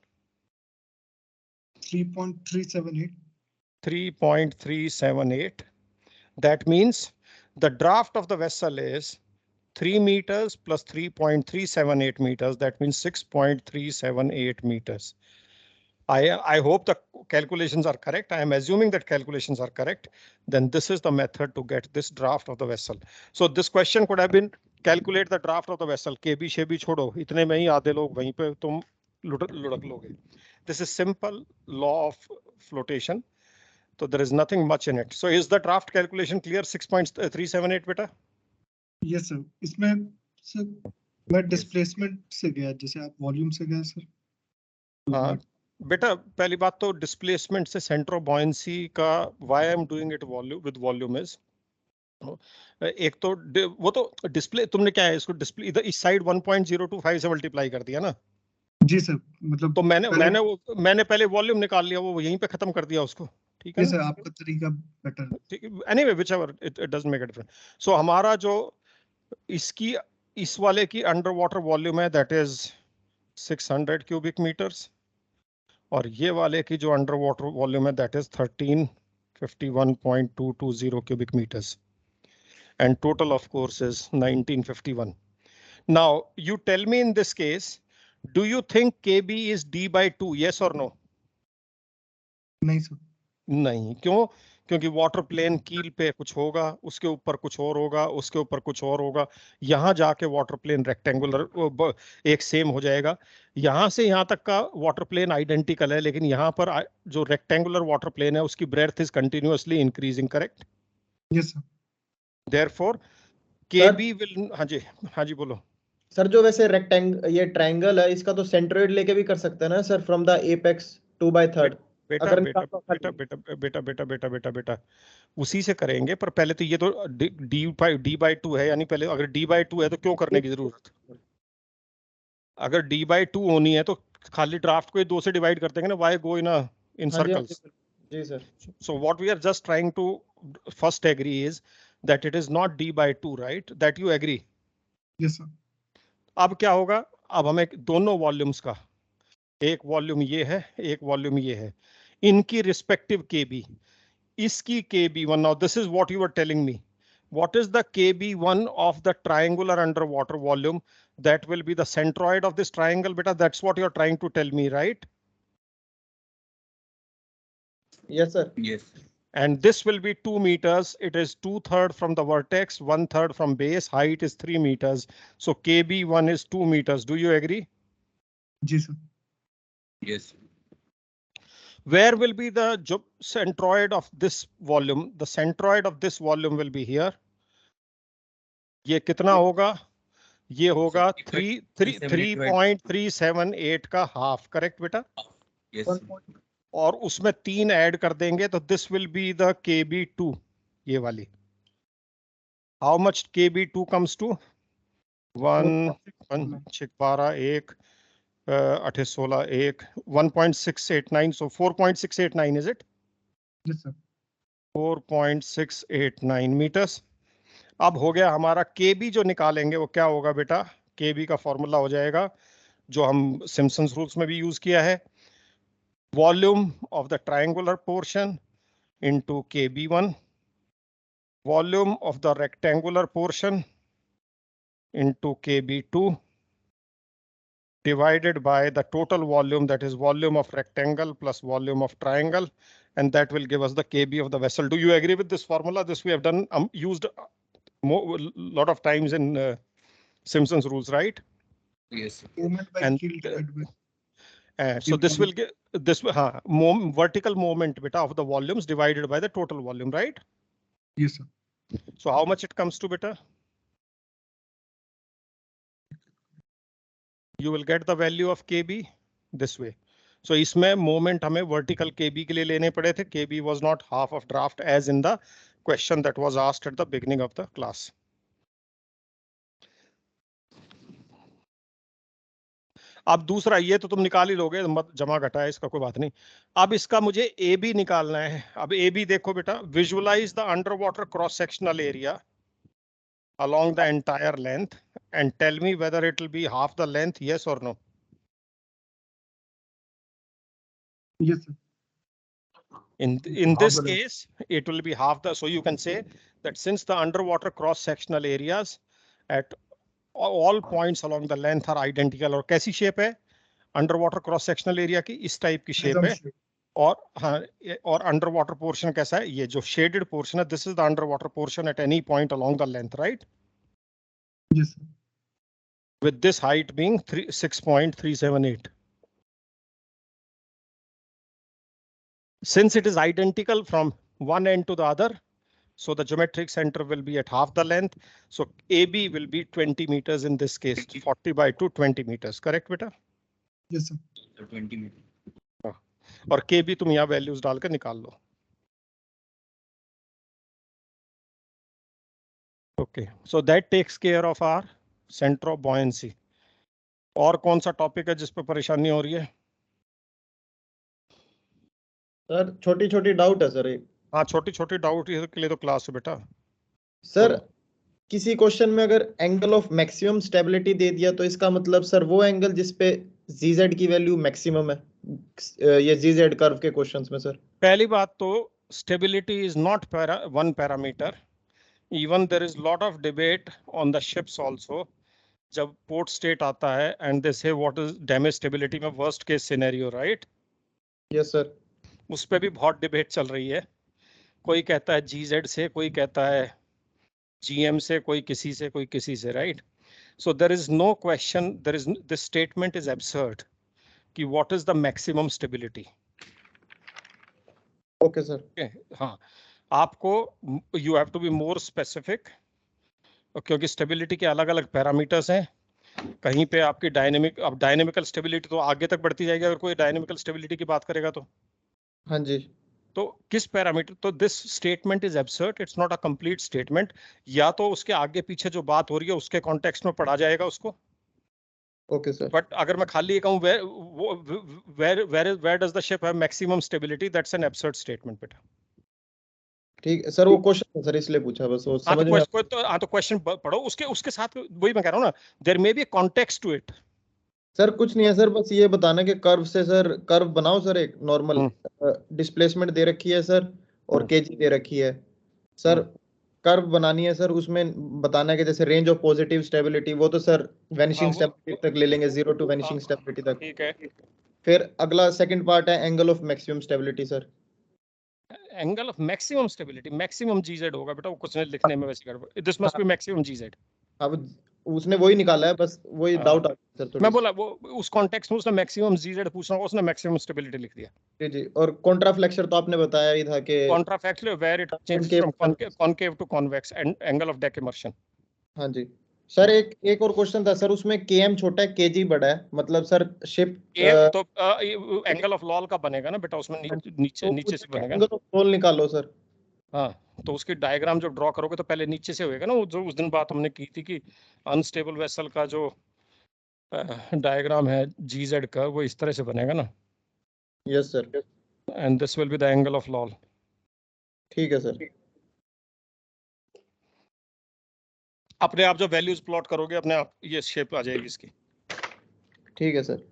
3.378. 3.378. That means the draft of the vessel is 3 meters plus 3.378 meters. That means 6.378 meters. I hope the calculations are correct. I am assuming that calculations are correct. Then this is the method to get this draft of the vessel. So this question could have been calculate the draft of the vessel. KB शेबी छोड़ो, इतने में ही आधे लोग वहीं पे तुम लुढ़क लोगे. This is simple law of flotation. So there is nothing much in it. So is the draft calculation clear? 6.378 beta? Yes, sir. इसमें सर मैं डिस्प्लेसमेंट से गया जैसे आप वॉल्यूम से गए सर. हाँ बेटा, पहली बात तो डिस्प्लेसमेंट से सेंटर ऑफ बॉयंसी का why I am doing it volume with volume is एक तो वो तो डिस्प्ले तुमने क्या है इसको डिस्प्ले इधर इस साइड 1.025 से मल्टीप्लाई कर दिया ना. जी सर, मतलब तो मैंने पहले वॉल्यूम निकाल लिया, वो यहीं पे खत्म कर दिया उसको. ठीक है सर, आपका तरीका better. Anyway whichever it doesn't make a difference. So हमारा जो इसकी इस वाले की अंडर वाटर वॉल्यूम है दैट इज 600 क्यूबिक मीटर्स, और ये वाले की जो अंडर वाटर वॉल्यूम है that is 1351.220 cubic meters, and total of course is 1951. Now you tell me in this case, do you think KB is D by 2, yes or no? नहीं sir, नहीं, क्यों? क्योंकि वाटर प्लेन कील पे कुछ होगा, उसके ऊपर कुछ और होगा, उसके ऊपर कुछ और होगा, यहां जाके वाटर प्लेन रेक्टेंगुलर एक सेम हो जाएगा। यहां से यहां तक का वाटर प्लेन आइडेंटिकल है, लेकिन यहां पर जो रेक्टेंगुलर वाटर प्लेन है उसकी breadth is continuously increasing, correct? Yes sir. Therefore sir KB will, हाँ जी बोलो। सर जो वैसे ये ट्रायंगल है इसका तो सेंट्रोइड लेके भी कर सकते हैं ना सर, फ्रॉम द एपेक्स 2/3। बेटा अगर बेटा बेटा बेटा बेटा बेटा बेटा बेटा बेटा उसी से करेंगे, पर पहले तो ये तो D/2 है, यानी पहले अगर D/2 है तो क्यों करने की जरूरत? अगर D/2 होनी है तो खाली ड्राफ्ट को 2 से डिवाइड कर देंगे ना, व्हाई गो इन सर्कल्स? जी sir. So what we are just trying to first agree is that it is not D/2, right? That you agree? Yes sir. अब क्या होगा? अब हमें दोनों वॉल्यूम्स का, एक वॉल्यूम ये है, एक वॉल्यूम ये है, इनकी रिस्पेक्टिव KB, इसकी KB1, now this is what you were telling me. What is the KB1 of the triangular underwater volume that will be the centroid of this triangle, beta? That's what you're trying to tell me, right? Yes sir. Yes. And this will be 2 meters. It is 2/3 from the vertex, 1/3 from base. Height is 3 meters. So KB1 is 2 meters. Do you agree? जी sir. Yes. Where will be the centroid of this volume? The centroid of this volume will be here. ये कितना होगा? ये होगा 3.378 का half, correct बेटा? Yes. और उसमें 3 ऐड कर देंगे तो this will be the KB2, ये वाली। How much KB2 comes to 1 6 12 1 8 16 1 1.689, so 4.689 is it? Yes sir. 4.689 meters. अब हो गया हमारा KB, जो निकालेंगे वो क्या होगा बेटा? KB का फॉर्मूला हो जाएगा जो हम सिम्पसन्स रूल्स में भी यूज किया है, volume of the triangular portion into KB1, volume of the rectangular portion into KB2, divided by the total volume, that is volume of rectangle plus volume of triangle, and that will give us the KB of the vessel. Do you agree with this formula? This we have done, used lot of times in Simpson's rules, right? Yes. Movement by And, keel divided by so this will get this vertical moment beta of the volumes divided by the total volume, right? yes sir. So how much it comes to beta? You will get the value of KB this way. So इसमें moment हमें vertical KB के लिए लेने पड़े थे. KB was not half of draft as in the question that was asked at the beginning of the class. अब दूसरा, ये तो तुम निकाल ही लोगे, मत जमा घटा है, इसका कोई बात नहीं। अब इसका मुझे AB निकालना है। अब AB देखो बेटा, visualize the under water cross sectional area along the entire length and tell me whether it will be half the length, yes or no? Yes sir. In this case, it will be half the, so you can say that since the underwater cross sectional areas at all points along the length are identical, और कैसी shape है underwater cross sectional area की? इस type की shape है, और हाँ, और underwater portion कैसा है? ये जो shaded portion है, this is the underwater portion at any point along the length, right? Yes sir. With this height being 6.378. Since it is identical from one end to the other, so the geometric center will be at half the length. So AB will be 20 meters in this case, 40 by 2, 20 meters. Correct, beta? Yes sir. 20 meters. और KB तुम यहाँ values डालकर निकाल लो. Okay, so that takes care of our center of buoyancy. और कौन सा topic है जिस पे परेशानी हो रही है? सर छोटी छोटी डाउट है सर एक। हाँ, छोटी छोटी डाउट के लिए तो क्लास है बेटा। सर किसी क्वेश्चन में अगर एंगल ऑफ मैक्सिमम स्टेबिलिटी दे दिया तो इसका मतलब सर वो एंगल जिसपे जीजेड की वैल्यू मैक्सिमम है, ये जीजेड कर्व के क्वेश्चंस में सर। पहली बात तो stability is not one parameter, even there is lot of debate on the ships also. जब पोर्ट स्टेट आता है and they say what is damage stability में worst case scenario, right? Yes sir. उस पे भी बहुत डिबेट चल रही है। कोई कहता है जीजेड से, कोई कहता है जीएम से, कोई किसी से, right? So there is no question, there is this statement is absurd कि what is the maximum stability. Okay sir. हाँ, आपको you have to be more specific, क्योंकि स्टेबिलिटी के अलग अलग पैरामीटर्स हैं। कहीं पे आपकी डायनेमिकल स्टेबिलिटी तो आगे तक बढ़ती जाएगी अगर कोई डायनेमिकल स्टेबिलिटी की बात करेगा तो। हाँ जी। तो किस पैरामीटर, तो this statement is absurd, it's not a complete statement. या तो उसके आगे पीछे जो बात हो रही है उसके कॉन्टेक्स्ट में पढ़ा जाएगा उसको। Okay sir. बट अगर मैं खाली ये कहूँ where does the ship have maximum stability, that's an absurd statement बेटा। ठीक है सर, वो क्वेश्चन सर इसलिए पूछा बस, वो समझ में। तो क्वेश्चन पढ़ो, उसके साथ वही मैं कह रहा हूँ ना, there may be a context to it. Sir कुछ नहीं है सर, बस ये बताना कि कर्व से सर, कर्व बनाओ सर, एक नॉर्मल डिस्प्लेसमेंट दे रखी है सर और केजी दे रखी है सर। कर्व बनानी है सर, उसमें बताना है कि जैसे रेंज ऑफ पॉजिटिव स्टेबिलिटी, वो तो सर वैनिशिंग स्टेबिलिटी तक ले लेंगे, 0 टू वैनिशिंग स्टेबिलिटी तक। ठीक है। फिर अगला सेकंड पार्ट है angle of maximum stability sir. Angle of maximum stability, maximum GZ होगा बेटा, वो कुछ नहीं लिखने में वैसे गड़बड़, this must be maximum GZ. अब उसने वही निकाला है, बस वही डाउट आ गया सर थोड़ी। मैं बोला वो उस कॉन्टेक्स्ट में उसने मैक्सिमम जीजेड पूछना होगा, उसने मैक्सिमम स्टेबिलिटी लिख दिया। जी जी। और कॉन्ट्राफ्लेक्शन तो आपने बताया ही था कि contraflexion where it changes from concave to convex and angle of deck immersion. हाँ जी सर। एक और क्वेश्चन था सर, उसमें केएम छोटा है केजी बड़ा है, मतलब सर शिप तो एंगल ऑफ लॉल का बनेगा ना बेटा, उसमें नीचे से बनेगा। एंगल ऑफ लॉल निकालो सर। हाँ, तो उसकी डायग्राम जब ड्रॉ करोगे तो पहले नीचे से होएगा ना, वो जो उस दिन बात हमने की थी कि अनस्टेबल वेसल का जो डायग्राम है जीजेड का, वो इस तरह से बनेगा ना। Yes sir. And this will be the angle of lol. ठीक है सर। अपने आप जो वैल्यूज प्लॉट करोगे अपने आप ये शेप आ जाएगी इसकी। ठीक है सर।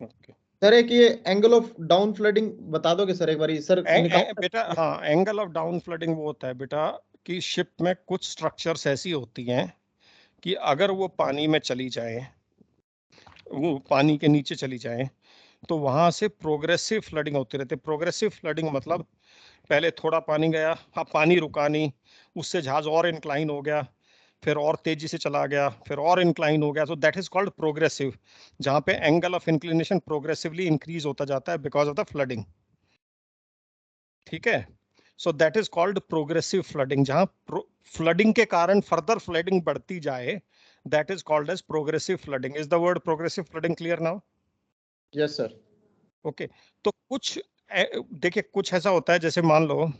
ओके सर एक ये एंगल ऑफ डाउन फ्लडिंग बता दोगे सर एक बारी सर? बेटा हाँ, एंगल ऑफ डाउन फ्लडिंग वो होता है बेटा कि शिप में कुछ स्ट्रक्चर्स ऐसी होती हैं कि अगर वो पानी में चली जाए, वो पानी के नीचे चली जाए, तो वहां से प्रोग्रेसिव फ्लडिंग होती रहती है। प्रोग्रेसिव फ्लडिंग मतलब पहले थोड़ा पानी गया, अब पानी रुका नहीं, उससे जहाज और इंक्लाइन हो गया, फिर और तेजी से चला गया, फिर और इंक्लाइन हो गया, तो दैट इज कॉल्ड प्रोग्रेसिव, जहां पे angle of inclination progressively increase होता जाता है बिकॉज ऑफ द फ्लडिंग। ठीक है, so that is called progressive flooding, जहां फ्लडिंग के कारण फर्दर फ्लडिंग बढ़ती जाए, that is called as progressive flooding. Is the word progressive flooding clear now? Yes sir. Okay, तो कुछ देखिए, कुछ ऐसा होता है जैसे मान लो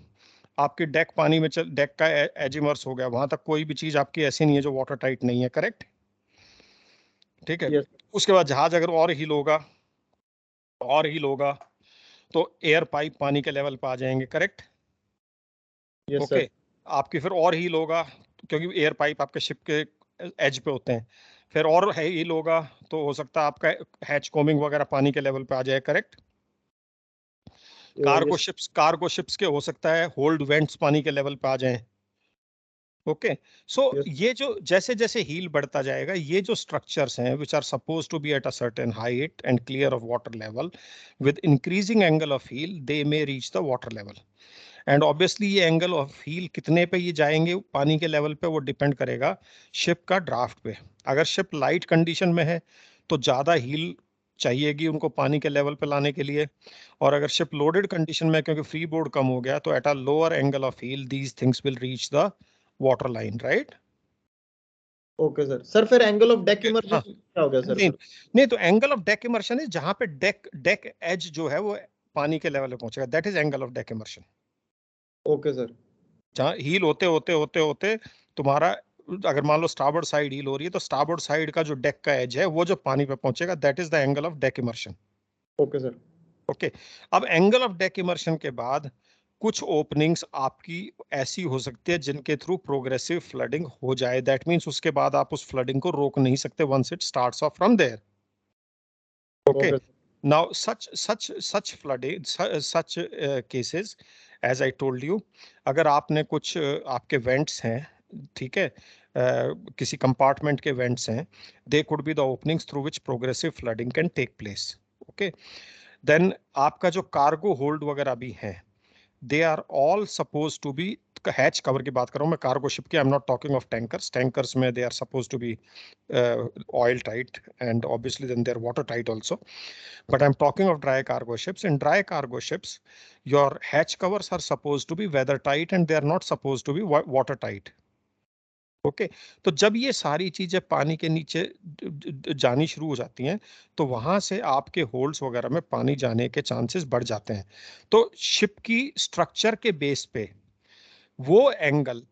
आपकी डेक पानी में डेक का एज इमर्स हो गया, वहां तक कोई भी चीज आपकी ऐसी नहीं है जो वाटर टाइट नहीं है, करेक्ट? ठीक है। Yes. उसके बाद जहाज अगर और हील होगा तो एयर पाइप पानी के लेवल पे आ जाएंगे, करेक्ट? Yes okay, sir. आपकी फिर और हील होगा क्योंकि एयर पाइप आपके शिप के एज पे होते हैं, फिर और हील होगा तो हो सकता है आपका हैच कोमिंग वगैरह पानी के लेवल पे आ जाए, करेक्ट? कार्गो शिप्स के हो सकता है होल्ड वेंट्स पानी के लेवल पे आ जाएं। ओके, सो ये जो जैसे जैसे हील बढ़ता जाएगा, ये जो स्ट्रक्चर्स हैं which are suppose to be at a certain height and clear of water level, with increasing angle of heel they may reach the water level. And obviously ये एंगल ऑफ हील कितने पे ये जाएंगे पानी के level पे, वो depend करेगा शिप का ड्राफ्ट पे। अगर शिप लाइट कंडीशन में है तो ज्यादा हील चाहिएगी उनको पानी के लेवल पे लाने के लिए, और अगर शिप लोडेड कंडीशन में क्योंकि फ्री बोर्ड कम हो गया तो at a lower angle of heel these things will reach the water line, right? Okay sir. Sir फिर एंगल ऑफ डेक इमर्शन क्या हो गया सर? नहीं तो एंगल ऑफ डेक इमर्शन है जहां पे डेक एज जो है वो पानी के लेवल पे पहुंचेगा, that is angle of deck immersion. Okay sir. जहां हील होते होते होते होते तुम्हारा, अगर मान लो स्टारबोर्ड साइड हील हो रही है तो स्टारबोर्ड साइड का जो डेक का एज है वो जो पानी पे पहुंचेगा, that is the angle of deck immersion. Okay sir. Okay, अब एंगल ऑफ डेक इमर्शन के बाद कुछ ओपनिंग्स आपकी ऐसी हो सकती है जिनके थ्रू प्रोग्रेसिव फ्लडिंग हो जाए, दैट मींस उसके बाद आप उस फ्लडिंग को रोक नहीं सकते once it starts off from there. Okay, now such flooding, such cases, as I told you, अगर आपने कुछ आपके वेंट्स हैं, ठीक है, किसी कंपार्टमेंट के वेंट्स हैं, they could be the openings through which progressive flooding can take place. Okay, then आपका जो कार्गो होल्ड वगैरह भी है, they are all supposed to be, hatch cover की बात कर रहा हूँ मैं, कार्गो शिप की, आई am not talking of tankers. Tankers में they are supposed to be oil tight and obviously then they're water tight also, but I'm talking of dry cargo ships. In dry cargo ships, your hatch covers are supposed to be weather tight and they are not supposed to be water tight. Okay, तो जब ये सारी चीजें पानी के नीचे जानी शुरू हो जाती हैं तो वहां से आपके होल्ड्स वगैरह में पानी जाने के चांसेस बढ़ जाते हैं। तो शिप की स्ट्रक्चर के बेस पे वो angle,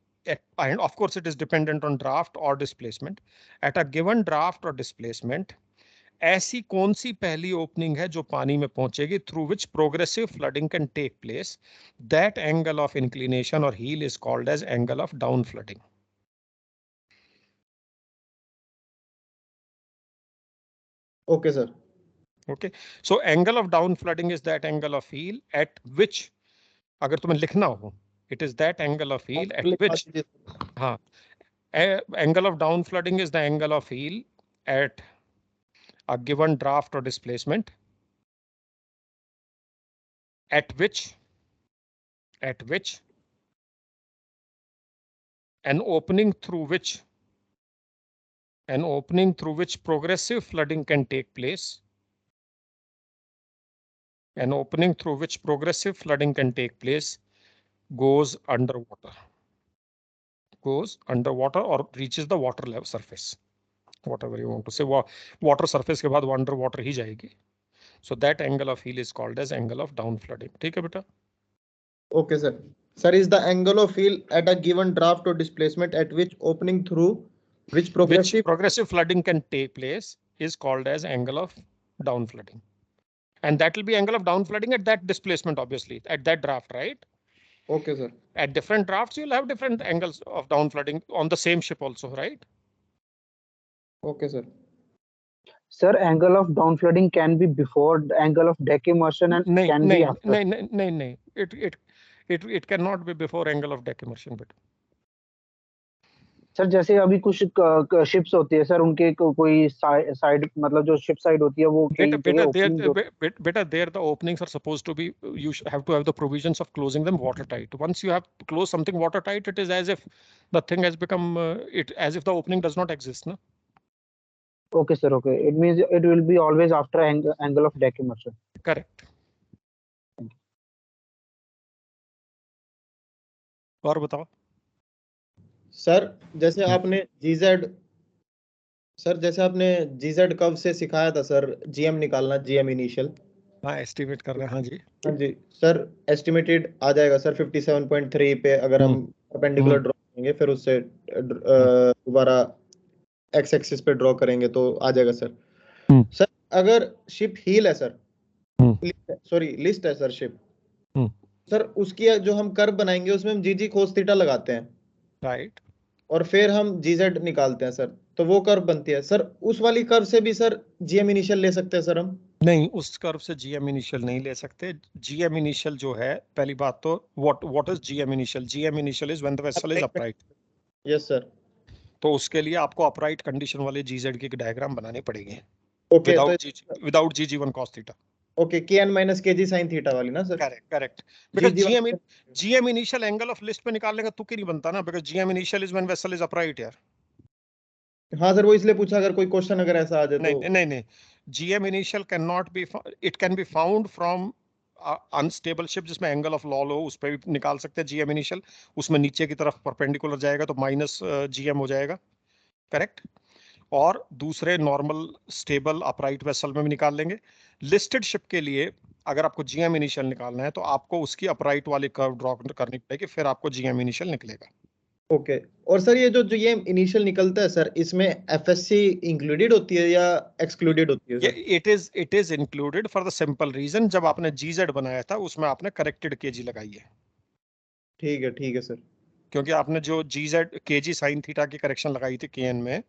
and of course it is dependent on draft or displacement, at a given draft or displacement, ऐसी कौन सी पहली ओपनिंग है जो पानी में पहुंचेगी through which progressive flooding can take place, that angle of inclination और heel is called as angle of down flooding. Okay sir. Okay, so angle of down flooding is that angle of heel at which, अगर तुम्हें लिखना हो, it is that angle of heel at which, हाँ, angle of down flooding is the angle of heel at a given draft or displacement at which an opening through which progressive flooding can take place, an opening through which progressive flooding can take place goes underwater or reaches the water level surface, whatever you want to say, water surface के बाद वो underwater ही जाएगी। So that angle of heel is called as angle of down flooding। ठीक है बेटा? Okay sir. Sir, is the angle of heel at a given draft or displacement at which opening through which progressive flooding can take place is called as angle of down flooding, and that will be angle of down flooding at that displacement, obviously at that draft, right? Okay sir. At different drafts you'll have different angles of down flooding on the same ship also, right? Okay sir. Sir, angle of down flooding can be before the angle of deck immersion and can be after. No. It cannot be before angle of deck immersion, but sir जैसे अभी कुछ ships होती है sir, उनके कोई side, मतलब जो ship side होती है वो बेटा there the openings are supposed to be, you have to have the provisions of closing them watertight. Once you have closed something watertight, it is as if the thing has become as if the opening does not exist, no? Okay sir, okay, it means it will be always after angle of deck immersion. Correct. और बताओ sir, जैसे आपने जीजेड curve से सिखाया था sir, GM निकालना, GM initial. हाँ, estimate कर रहे हैं। हाँ जी, हाँ जी सर, एस्टिमेटेड आ जाएगा सर 57.3 पे अगर हम परपेंडिकुलर ड्रॉ करेंगे, फिर उससे दोबारा एक्स एक्सिस पे ड्रॉ करेंगे तो आ जाएगा सर। सर अगर शिप हील है सर, सॉरी लिस्ट है सर शिप, सर उसकी जो हम कर्व बनाएंगे उसमें हम जीजी कोस थीटा लगाते हैं, राइट, और फिर हम जीजेड निकालते हैं सर, तो वो कर्व बनती है सर। उस वाली कर्व से भी सर जीएम इनिशियल ले सकते हैं सर हम? नहीं, उस कर्व से जीएम इनिशियल नहीं ले सकते। जीएम इनिशियल जो है, पहली बात तो what is GM initial? GM initial is when the vessel is upright. Yes sir. तो उसके लिए आपको अपराइट कंडीशन वाले जीजेड की डायग्राम बनाने पड़ेंगे, okay, without GG one cos theta. Okay, kn minus kg sin theta वाली ना sir? Correct, because GM initial angle of list पे निकालने का तुक ही नहीं बनता ना, because GM initial is when vessel is upright यार। हाँ सर, वो इसलिए पूछा, अगर कोई क्वेश्चन अगर ऐसा आ जाए तो। नहीं, GM initial can not be, it can be found from unstable ship जिसमें एंगल ऑफ लॉ लो, उस पे भी निकाल सकते हैं जीएम इनिशियल। उसमें नीचे की तरफ परपेंडिकुलर जाएगा तो माइनस जीएम हो जाएगा, करेक्ट। और दूसरे नॉर्मल स्टेबल अपराइट वेसल में भी निकाल लेंगे। लिस्टेड शिप के लिए अगर आपको जीएम इनिशियल निकालना है तो आपको उसकी अपराइट वाली कर्व ड्रॉ करनी पड़ेगी, फिर आपको जीएम इनिशियल निकलेगा। ओके, और सर ये जो ये इनिशियल निकलता है सर, इसमें एफएससी इंक्लूडेड होती है या एक्सक्लूडेड होती है? It is included for the simple reason, जब आपने जीजेड बनाया था उसमें आपने करेक्टेड केजी लगाई है। ठीक है सर। क्योंकि आपने जो GZ kg sin थीटा की करेक्शन लगाई थी KN में,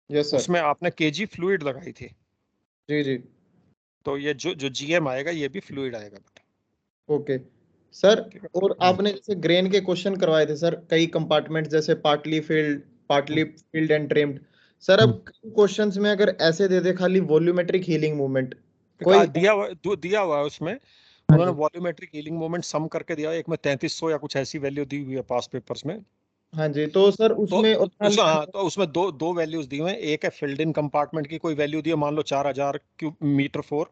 यस सर। उसमें आपने kg फ्लूइड लगाई थी, जी जी। तो ये जो GM आएगा ये भी फ्लूइड आएगा बेटा। Okay sir. ठीक है। और आपने जैसे ग्रेन के क्वेश्चन करवाए थे सर, कई कंपार्टमेंट जैसे partly field and trimmed. Sir अब क्वेश्चंस में अगर ऐसे दे दे खाली वॉल्यूमेट्रिक हीलिंग मूवमेंट, कोई दिया हुआ है उसमें, हाँ उन्होंने जी। वॉल्यूमेट्रिक हीलिंग मोमेंट सम करके दिया है, एक में 3300 या कुछ ऐसी वैल्यू दी हुई है पास पेपर्स में। हाँ जी, तो सर उसमें उतना हाँ, तो उसमें दो वैल्यूज दी हुई हैं, एक है फिल्ड इन कंपार्टमेंट की कोई वैल्यू दी है, मान लो 4000 क्यूब मीटर 4,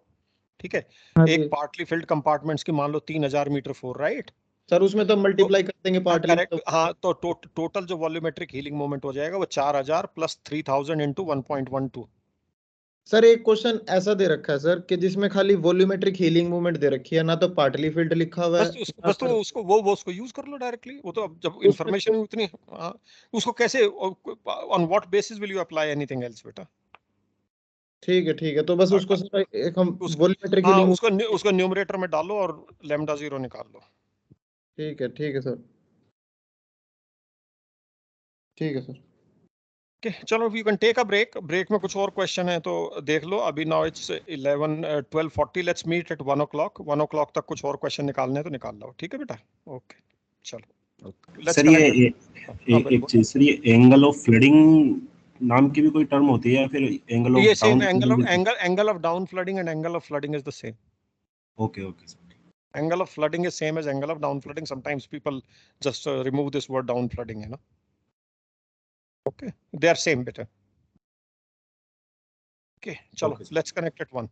ठीक है। हाँ एक जी पार्टली फिल्ड कंपार्टमेंट्स की मान लो 3000 मीटर 4, राइट। सर, उसमें तो मल्टीप्लाई कर देंगे पार्टली करेक्ट, हाँ, तो टोटल जो वॉल्यूमेट्रिक हीलिंग मोमेंट हो जाएगा वो 4000 प्लस 3000 इंटू 1.12। सर एक क्वेश्चन ऐसा दे रखा है सर कि जिसमें खाली वॉल्यूमेट्रिक हीलिंग मूवमेंट दे रखी है, ना तो पार्टली फील्ड लिखा हुआ है ना बस तो सर उसको वो उसको यूज कर लो डायरेक्टली, वो तो अब जब उसमें। इंफॉर्मेशन उतनी, हाँ, उसको कैसे, on what basis will you apply anything else बेटा। ठीक है, तो बस उसको सर एक हम उस वॉल्यूमेट्रिक हाँ, हीलिंग। उसको न्यूमरेटर में डालो और लैम्डा 0 निकाल लो। ठीक है सर। ठीक है सर। ओके, चलो you can take a break में कुछ और क्वेश्चन है तो देख लो। अभी now it's 12:40, let's meet at 1 o'clock। 1 o'clock तक कुछ और क्वेश्चन निकालने हैं तो निकाल लो, ठीक है बेटा। ओके, चलो लेट्स सर ये कनेक्ट। हाँ एक चीज सर, ये एंगल ऑफ फ्लडिंग नाम की भी कोई टर्म होती है या फिर एंगल ये of same down flooding? Angle of down flooding and angle of flooding is the same. Okay okay sir. Angle of flooding is same as angle of down flooding. Sometimes people just remove this word down flooding, you know. Okay, they are same better. Okay, chalo, Okay, sir. let's connect at 1.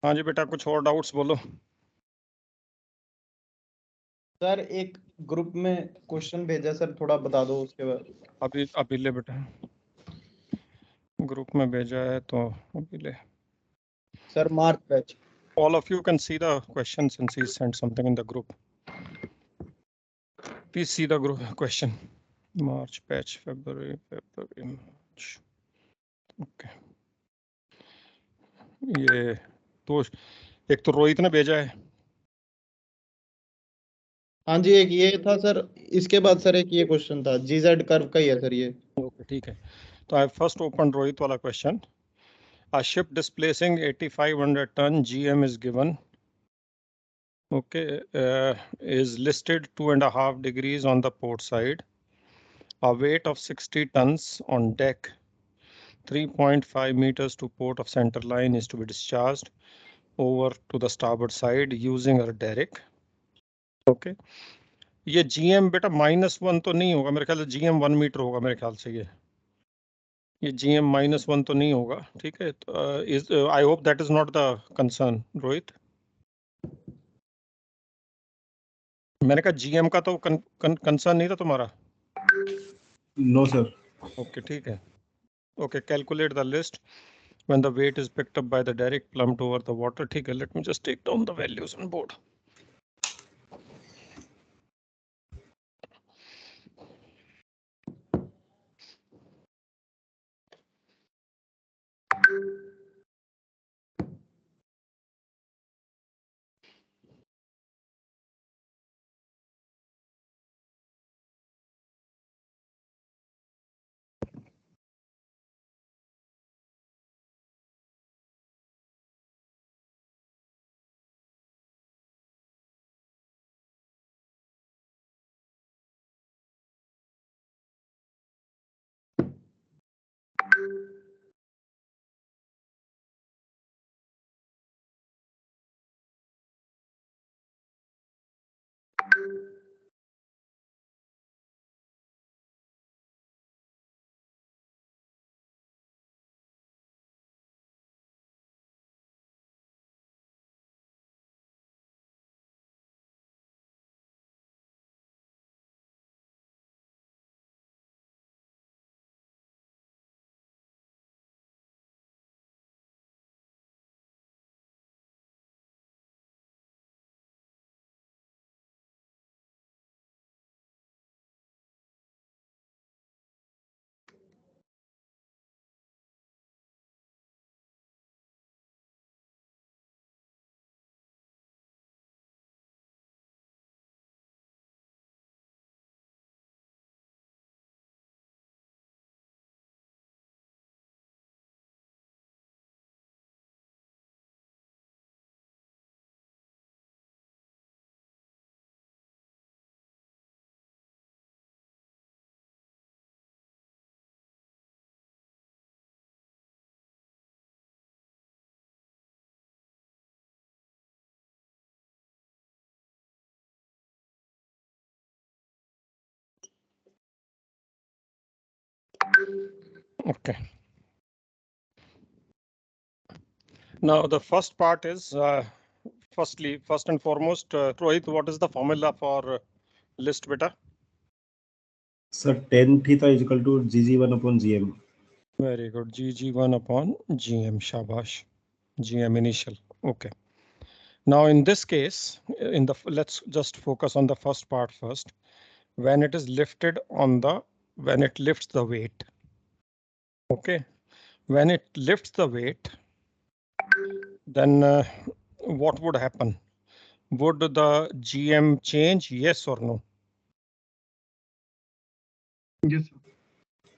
हाँ जी बेटा, कुछ और doubts बोलो। Sir एक group में question भेजा sir, थोड़ा बता दो उसके बाद। अभी ले बेटा, ग्रुप में भेजा है तो अभी ले। Sir mark patch. All of you can see the questions since he sent something in the group. Please see the group question. March patch, February, March. Okay. ये तो एक तो रोहित ने भेजा है। हाँ जी, एक ये था सर, इसके बाद सर एक ये क्वेश्चन था, जीजेड कर्व का ही है सर ये। ओके ठीक है, तो आई फर्स्ट ओपन रोहित वाला question. A ship displacing 8500 ton GM is given. Okay, is listed 2.5 degrees on the port side. A weight of 60 tons on deck. 3.5 meters to port of center line is to be discharged over to the starboard side using a derrick. Okay. ये GM बेटा -1 तो नहीं होगा मेरे ख्याल से, GM 1 metre होगा मेरे ख्याल से। ये GM -1 तो नहीं होगा, ठीक है। Is I hope that is not the concern Rohit. मैंने कहा GM का तो कंसर्न नहीं था तुम्हारा। No sir. ओके ठीक है। Okay, calculate the list when the weight is picked up by the derrick plumbed over the water. ठीक है, let me just take down the values on board. Okay. Now the first part is first and foremost, Rohit, what is the formula for list beta? Sir tan theta is equal to GG1 upon GM. Very good. GG1 upon GM. Shabash. GM initial. Okay. Now in this case, let's just focus on the first part first. When it is lifted when it lifts the weight. Okay. When it lifts the weight, then what would happen? Would the GM change? Yes or no? Yes, sir.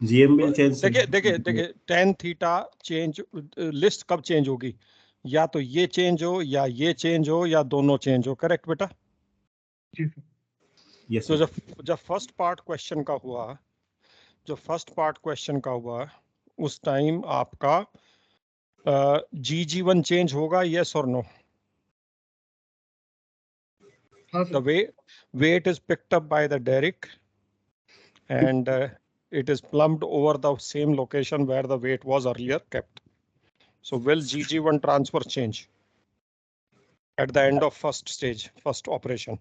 GM will change. देखिए tan theta change, list कब change होगी? या तो ये change हो या ये change हो या दोनों चेंज हो, करेक्ट बेटा? जी सर। Yes, तो sir. जब फर्स्ट पार्ट क्वेश्चन का हुआ, उस टाइम आपका GG1 चेंज होगा, yes or no? हाँ The sir. weight is picked up by the derrick and it is plumbed over the same location where the weight was earlier kept. So will GG1 transfer change? at the end of first stage, first operation.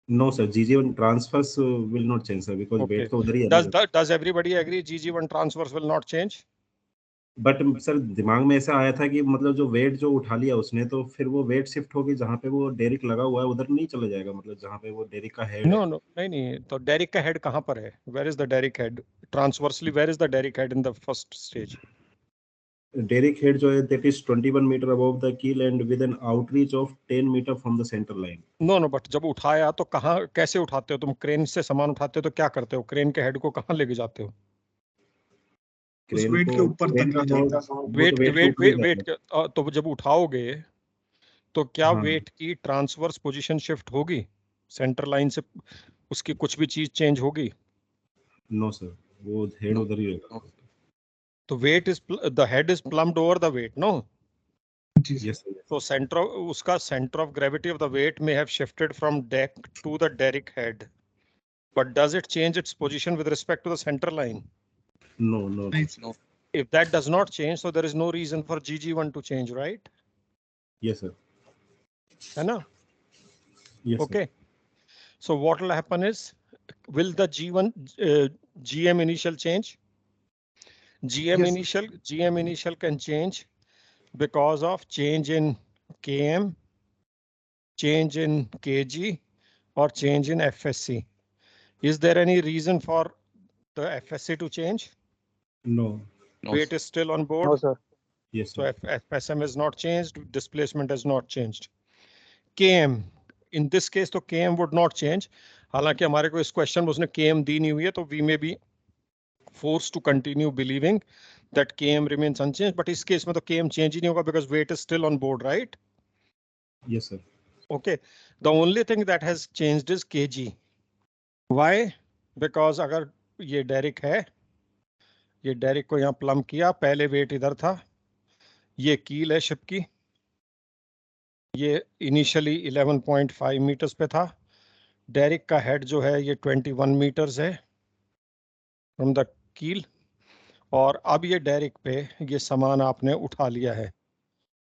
No sir, GG1 transfers will not change sir, because Okay. weight तो उधर ही है ना। Does everybody agree GG1 transfers will not change? But sir दिमाग में ऐसा आया था कि मतलब जो वेट जो उठा लिया उसने, तो फिर वो वेट शिफ्ट होगी जहाँ पे वो डेरिक लगा हुआ है उधर नहीं चला जाएगा, मतलब जहाँ पे वो डेरिक का हेड No, no, नहीं, तो डेरिक का हेड कहाँ पर है? Where is the Derrick head? Transversely, where is the Derrick head in the first stage? है। डेरिक हेड जो है that is 21 meter above the keel and with an outreach of 10 meter from the center line. No, no, but जब उठाया तो कहाँ, कैसे उठाते हो तुम? क्रेन से सामान उठाते हो तो क्या करते हो? क्रेन के हेड को कहाँ लेके जाते हो? उस क्रेन वेट के ऊपर क्रेन तक का ले जाते हैं। वो तो वेट वेट के ऊपर ही वेट जाता है। तो जब उठाओगे तो क्या हाँ। वेट की ट्रांसवर्स पोजीशन शिफ्ट होगी? सेंटर लाइन से उसकी कुछ भी चीज चेंज होगी? नो सर, वो हेड No. उधर ही रहेगा। तो weight is, the head is plumbed over the weight, no? जी सर। Yes sir. So उसका center of gravity of the weight may have shifted from deck to the derrick head, but does it change its position with respect to the center line? No no No. If that does not change, so there is no reason for GG1 to change, right? Yes sir. है ना? Yes Okay. So what will happen is, will the GM initial change? GM initial can change because of change in KM, change in kg, or change in FSC. Is there any reason for the FSC to change? नो। No. Weight is still on board. No, sir. Yes So सर। FSM is not changed, displacement has not changed. KM, in this case तो KM would not change. हालांकि हमारे को इस question में उसने KM दी नहीं हुई है, तो we may be forced to continue believing that KM remains unchanged, but इस केस में तो KM change ही नहीं होगा because weight is still on board, right? Yes sir. Okay. The only thing that has changed is kg. Why? Because अगर ये Derek है, ये Derek को यहाँ प्लम किया, पहले वेट इधर था, ये कील है शिप की, ये इनिशियली 11.5 मीटर्स पे था, डेरिक का हेड जो है ये 21 मीटर्स है फ्रॉम द कील, और अब ये डेरिक पे ये सामान आपने उठा लिया है,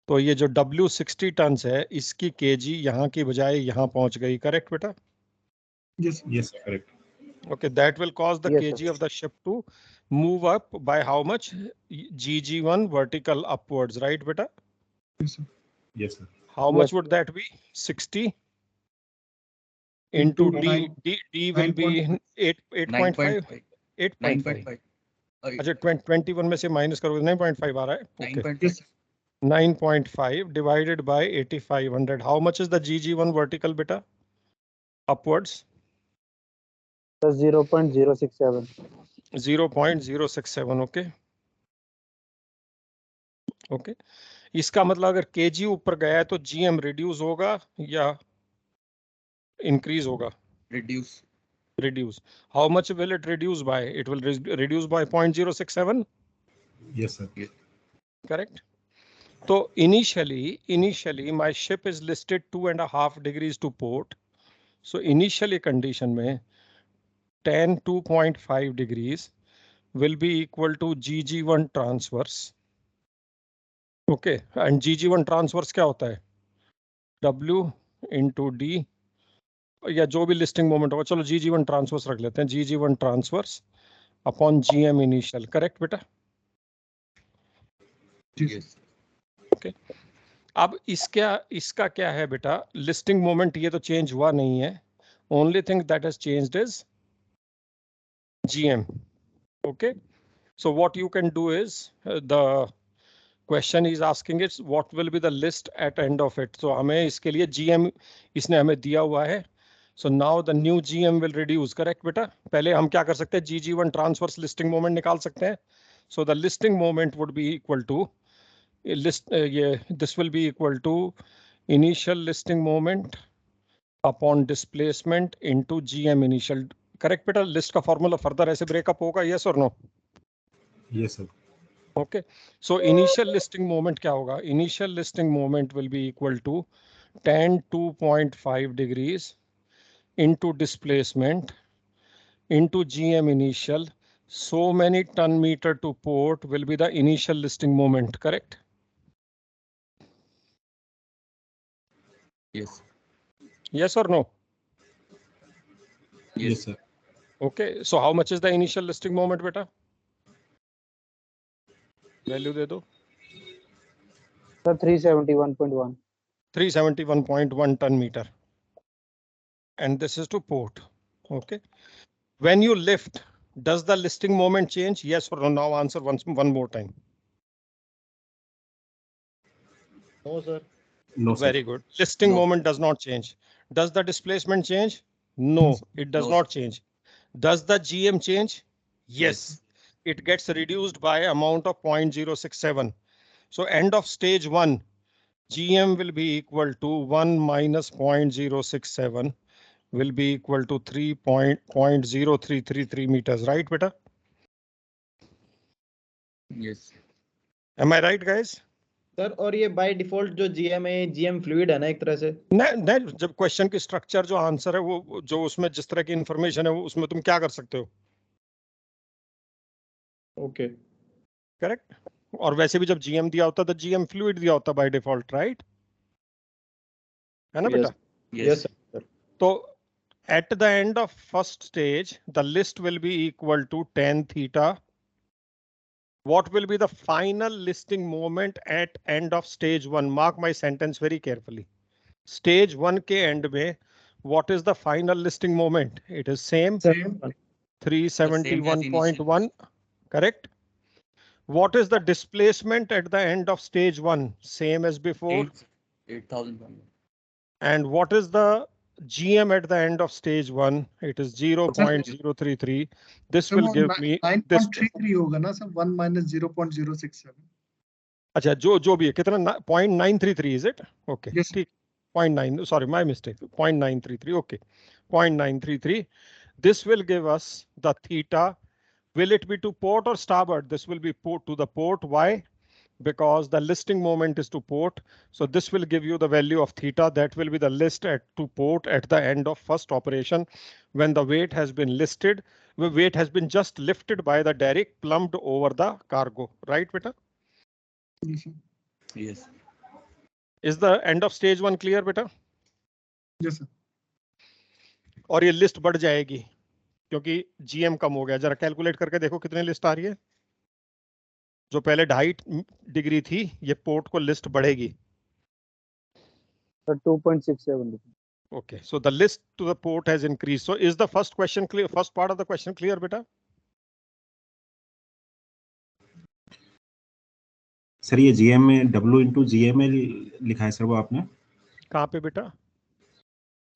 तो ये जो W60 टन है इसकी केजी यहाँ की बजाय यहाँ पहुंच गई, करेक्ट बेटा? Yes yes sir, correct. Okay, that will cause the Yes, kg sir. of the ship to move up by how much? GG1 vertical upwards, right beta? Sir. Yes sir. How much Yes. would that be? 60 into Into D will be 8.5. 9.5. 8.5. 9.5. अच्छा 21 में से minus करोगे 9.5 आ रहा है. Okay. 9.5. 9.5 divided by 8500. How much is the GG1 vertical beta? Upwards. Sir, 0.067. 0.067. Okay. Okay. इसका मतलब अगर kg ऊपर गया है तो GM रिड्यूस होगा या इंक्रीज होगा? Reduce. Reduce. How much will it reduce by? It will reduce by 0.067. Yes sir. Correct. So initially my ship is listed 2.5 degrees to port. So initially condition में tan 2.5 degrees will be equal to GG1 transverse. Okay, and GG1 transverse क्या होता है? W into D, या जो भी listing moment होगा, चलो GG1 transverse रख लेते हैं, GG1 transverse upon GM initial, correct बेटा? Yes. ओके, अब इसका क्या है बेटा? लिस्टिंग मोमेंट ये तो चेंज हुआ नहीं है, only thing that has changed is GM. Okay, so what you can do is, the question is asking it's what will be the list at end of it. So हमें इसके लिए GM इसने हमें दिया हुआ है. So now the new GM will reduce, correct beta? पहले हम क्या कर सकते हैं? GG1 transverse listing moment निकाल सकते हैं. So the listing moment would be equal to this will be equal to initial listing moment upon displacement into GM initial. Correct beta? List का formula further ऐसे breakup होगा, yes or no? Yes sir. Okay. So initial listing moment क्या होगा? Initial listing moment will be equal to tan 2.5 degrees into displacement into GM initial. So many ton meter to port will be the initial listing moment, correct? Yes. Yes or no? Yes, sir. Okay. So how much is the initial listing moment, beta? Value दे दो. Sir, 371.1. 371.1 ton meter. And this is to port. Okay. When you lift, does the listing moment change? Yes or no? Now answer one more time. No, sir. No, sir. Very good. Listing No. moment does not change. Does the displacement change? No, it does No, not change. Does the GM change? Yes. Yes. It gets reduced by amount of 0.067. So end of stage 1, GM will be equal to 1 minus 0.067 will be equal to 3.0333 meters, right, beta? Yes. Am I right, guys? Sir और ये by default जो GM है GM fluid है ना एक तरह से. नहीं, जब क्वेश्चन की स्ट्रक्चर जो आंसर है वो जो उसमें जिस तरह की इंफॉर्मेशन है वो उसमें तुम क्या कर सकते हो. ओके. करेक्ट. और वैसे भी जब जीएम दिया होता तो जीएम फ्लूइड दिया होता बाय डिफॉल्ट, राइट? है ना बेटा? Yes sir. तो at the end of first stage, the list will be equal to tan theta. What will be the final listing moment at end of stage 1? Mark my sentence very carefully. Stage 1 के end में, what is the final listing moment? It is same 371.1, correct? What is the displacement at the end of stage 1? Same as before. 8,000. And what is the GM at the end of stage 1? It is 0.033. This will give me this. 9.33 होगा ना sir, 1 minus 0.067. अच्छा, जो भी है कितना 0.933 is it? Okay. Yes. ठीक. 0.9, sorry, my mistake. 0.933. Okay. 0.933. This will give us the theta. Will it be to port or starboard? This will be port to the port. Why? Because the listing moment is to port. So this will give you the value of theta. That will be the list to port at the end of first operation when the weight has been listed. The weight has been just lifted by the derrick, plumbed over the cargo. Right, beta? Yes, sir. Yes. Is the end of stage 1 clear, beta? Yes, sir. और ये list बढ़ जाएगी क्योंकि GM कम हो गया. जरा calculate करके देखो कितनी लिस्ट आ रही है. जो पहले 2.5 डिग्री थी ये पोर्ट को लिस्ट बढ़ेगी. Sir, 2.67. Okay, so the list to the port has increased. So is the first question clear? First part of the question clear, beta? Sir ये जीएम में W into GML लिखा है sir, वो आपने कहाँ पे बेटा?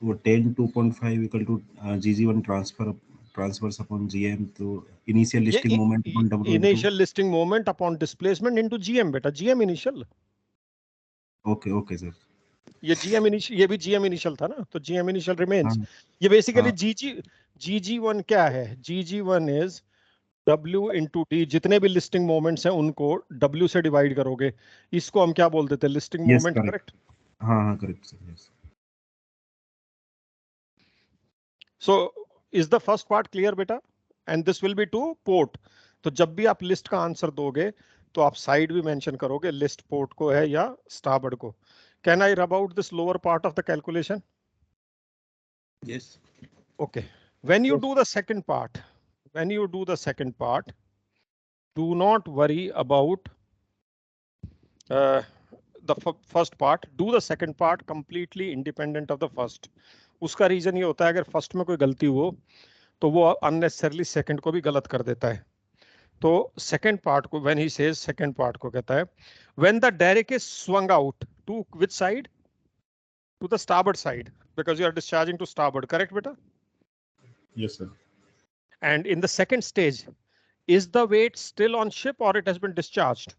वो 10 2.5 equal to GG1 transfers upon GM. तो initial listing moment upon W initial listing moment upon displacement into GM बेटा. GM initial. Okay sir. ये GM initial, ये भी GM initial था ना, तो GM initial remains. ये basically GG1 क्या है? GG1 is W into D. जितने भी listing moments हैं उनको W से divide करोगे. इसको हम क्या बोल देते हैं? Listing moment, correct? हाँ correct sir. Yes. So is the first part clear बेटा? And this will be to port. तो जब भी आप लिस्ट का आंसर दोगे तो आप साइड भी मेंशन करोगे लिस्ट पोर्ट को है या स्टारबोर्ड को. Can I rub out this lower part of the calculation? Yes. Okay. When you do the second part, do not worry about the first part. Do the second part completely independent of the first. उसका reason ये होता है अगर first में कोई गलती हो तो वो अननेसेसरली सेकंड को भी गलत कर देता है. तो सेकंड पार्ट को when he says second part को कहता है when the derrick is swung out to which side? To the starboard side because you are discharging to starboard, correct beta? Yes sir. And in the second stage, is the weight still on ship or it has been discharged?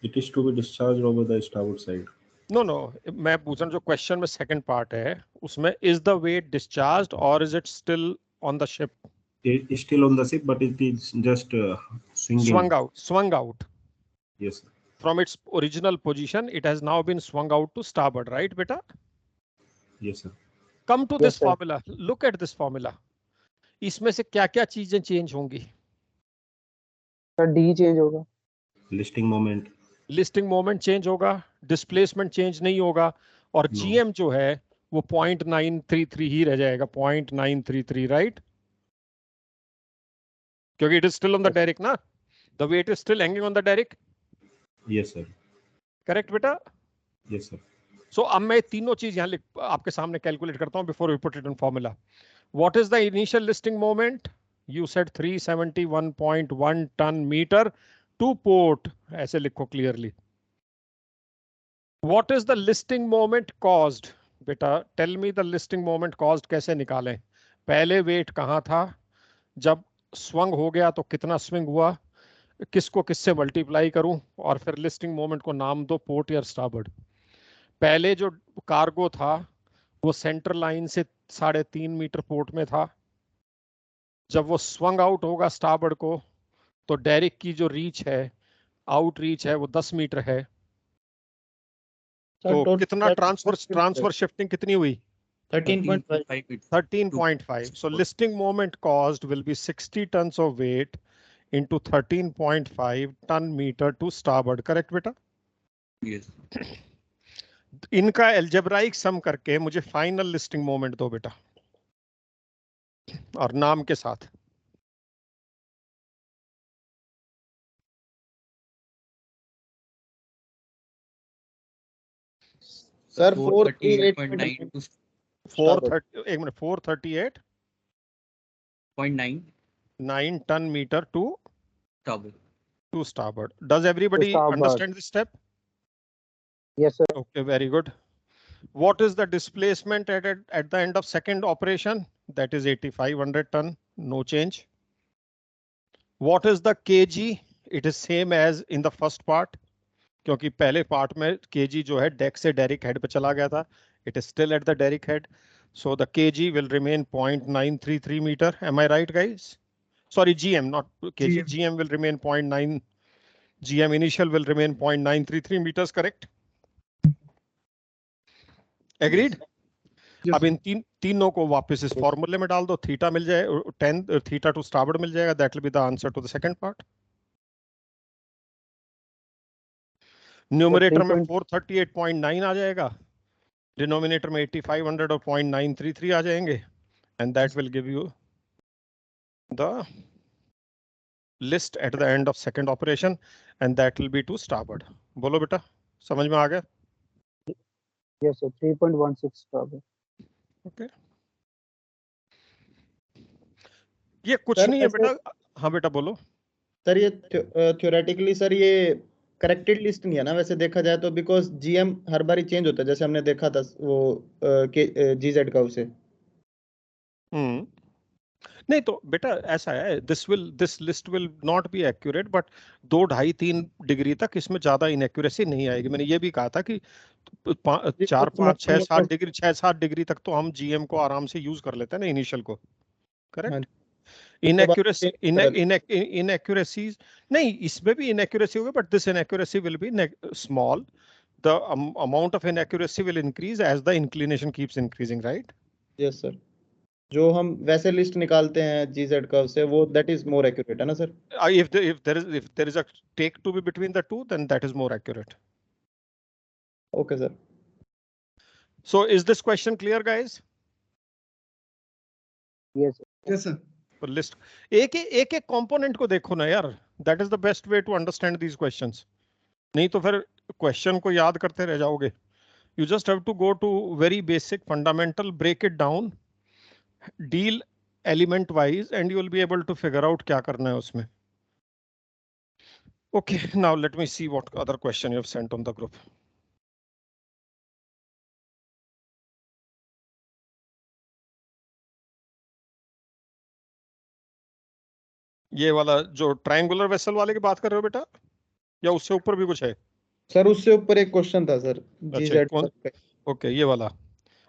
It is to be discharged over the starboard side. No, मैं पूछ रहा हूँ जो question में second part है उसमें is the weight discharged or is it still on the ship? It is still on the ship, but it is just swung out. Yes sir. From its original position, it has now been swung out to starboard, right, beta? Yes sir. Come to this formula. Look at this formula. इसमें से क्या-क्या चीजें change होंगी? Sir D change होगा. Listing moment. Listing moment change होगा, displacement change नहीं होगा, और No. जीएम जो है वो 0.933 ही रह जाएगा, 0.933, राइट? क्योंकि it is still on the direct ना, the weight is still hanging on the direct, Yes, sir. Correct बेटा? Yes, sir. सो अब मैं तीनों चीज यहाँ आपके सामने कैलकुलेट करता हूँ before we put it in formula. What is the initial listing moment? You said 371.1 ton meter to port, ऐसे लिखो clearly. What is the listing moment caused? बेटा tell me the listing moment caused कैसे निकालें? पहले wait कहाँ था, जब swing हो गया तो कितना स्विंग हुआ, किसको किससे मल्टीप्लाई करूं, और फिर लिस्टिंग मोमेंट को नाम दो पोर्ट या स्टारबोर्ड. पहले जो कार्गो था वो सेंटर लाइन से 3.5 मीटर पोर्ट में था. जब वो स्विंग आउट होगा स्टारबोर्ड को तो डायरेक्ट की जो रीच है, आउट रीच है, वो 10 मीटर है. तो कितना ट्रांसफर शिफ्टिंग कितनी हुई? 13.5. 13.5. So listing moment caused will be 60 tons of weight into 13.5 ton meter to starboard. Correct बेटा? Yes. इनका एल्जेब्राइक सम करके मुझे फाइनल लिस्टिंग मोमेंट दो बेटा, और नाम के साथ. Sir 438.9 to 438.9 0.9 ton meter to starboard. starboard. Does everybody starboard. understand this step? Yes, sir. Okay, very good. What is the displacement at the end of second operation? That is 8,500 ton, no change. What is the kg? It is same as in the first part, क्योंकि पहले part में kg जो है deck से direct head पे चला गया था. It is still at the direct head, so the kg will remain 0.933 meter. Am I right, guys? Sorry, gm, not kg. Gm will remain 0.9. GM initial will remain 0.933 meters. Correct? Agreed? Yes, अब इन तीनों को वापस इस फॉर्मूले में डाल दो, theta मिल जाए, 10 थीटा टू स्टारबोर्ड मिल जाएगा. That will be the answer to the second part. Numerator में 438.9 आ जाएगा, डिनोमिनेटर में 8500 और 0.933 आ जाएंगे, and that will give you the list at the end of second operation, and that will be to starboard. बोलो बेटा, समझ में आ गया? Yes, sir. 3.16 starboard. ओके, ये कुछ सर, नहीं है ऐसे- बेटा. हाँ बेटा बोलो. सर ये थ्योरेटिकली सर ये करेक्टेड लिस्ट नहीं है ना वैसे देखा जाए तो, because GM her bar he change होता है, जैसे हमने देखा था वो जीजेड का उसे. नहीं तो बेटा ऐसा है, this list will not be accurate, but 2-2.5-3 degree तक इसमें ज्यादा इनएक्यूरेसी नहीं आएगी. मैंने ये भी कहा था कि 4, 5, 6, 7 डिग्री 6-7 डिग्री तक तो हम जीएम को आराम से यूज कर लेते हैं ना इनिशियल को. करेक्ट? इनएक्यूरेसी इनएक्यूरेसीज नहीं, इसमें भी इनएक्यूरेसी होगी, but this inaccuracy will be small. The amount of inaccuracy will increase as the inclination keeps increasing, right? Yes sir, जो हम वैसे लिस्ट निकालते हैं जीजेड का उससे, वो दैट इज मोर एक्यूरेट है ना sir? If there is a take to be between the two, then that is more accurate. Okay sir. So is this question clear, guys? Yes, sir. yes, sir. तो list एक component को देखो ना यार. That is the best way to understand these questions. नहीं तो फिर question को याद करते रह जाओगे. You just have to go to very basic fundamental, break it down, deal element wise, and you will be able to figure out क्या करना है उसमें. Okay, now let me see what other question you have sent on the group. ये वाला जो triangular vessel वाले की बात कर रहे हो बेटा, या उससे ऊपर भी कुछ है? सर उससे ऊपर एक क्वेश्चन था सर, जीजेड. ओके, ये वाला.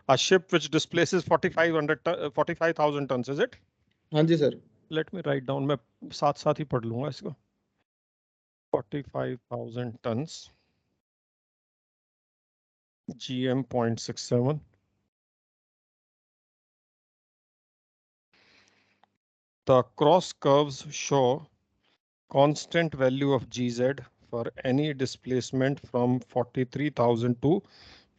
A ship which displaces 45,000 tons, is it? हाँ जी sir. Let me write down. मैं साथ साथ ही पढ़ लूंगा इसको. 45,000 tons. GM 0.67. The cross curves show constant value of GZ for any displacement from 43,000 to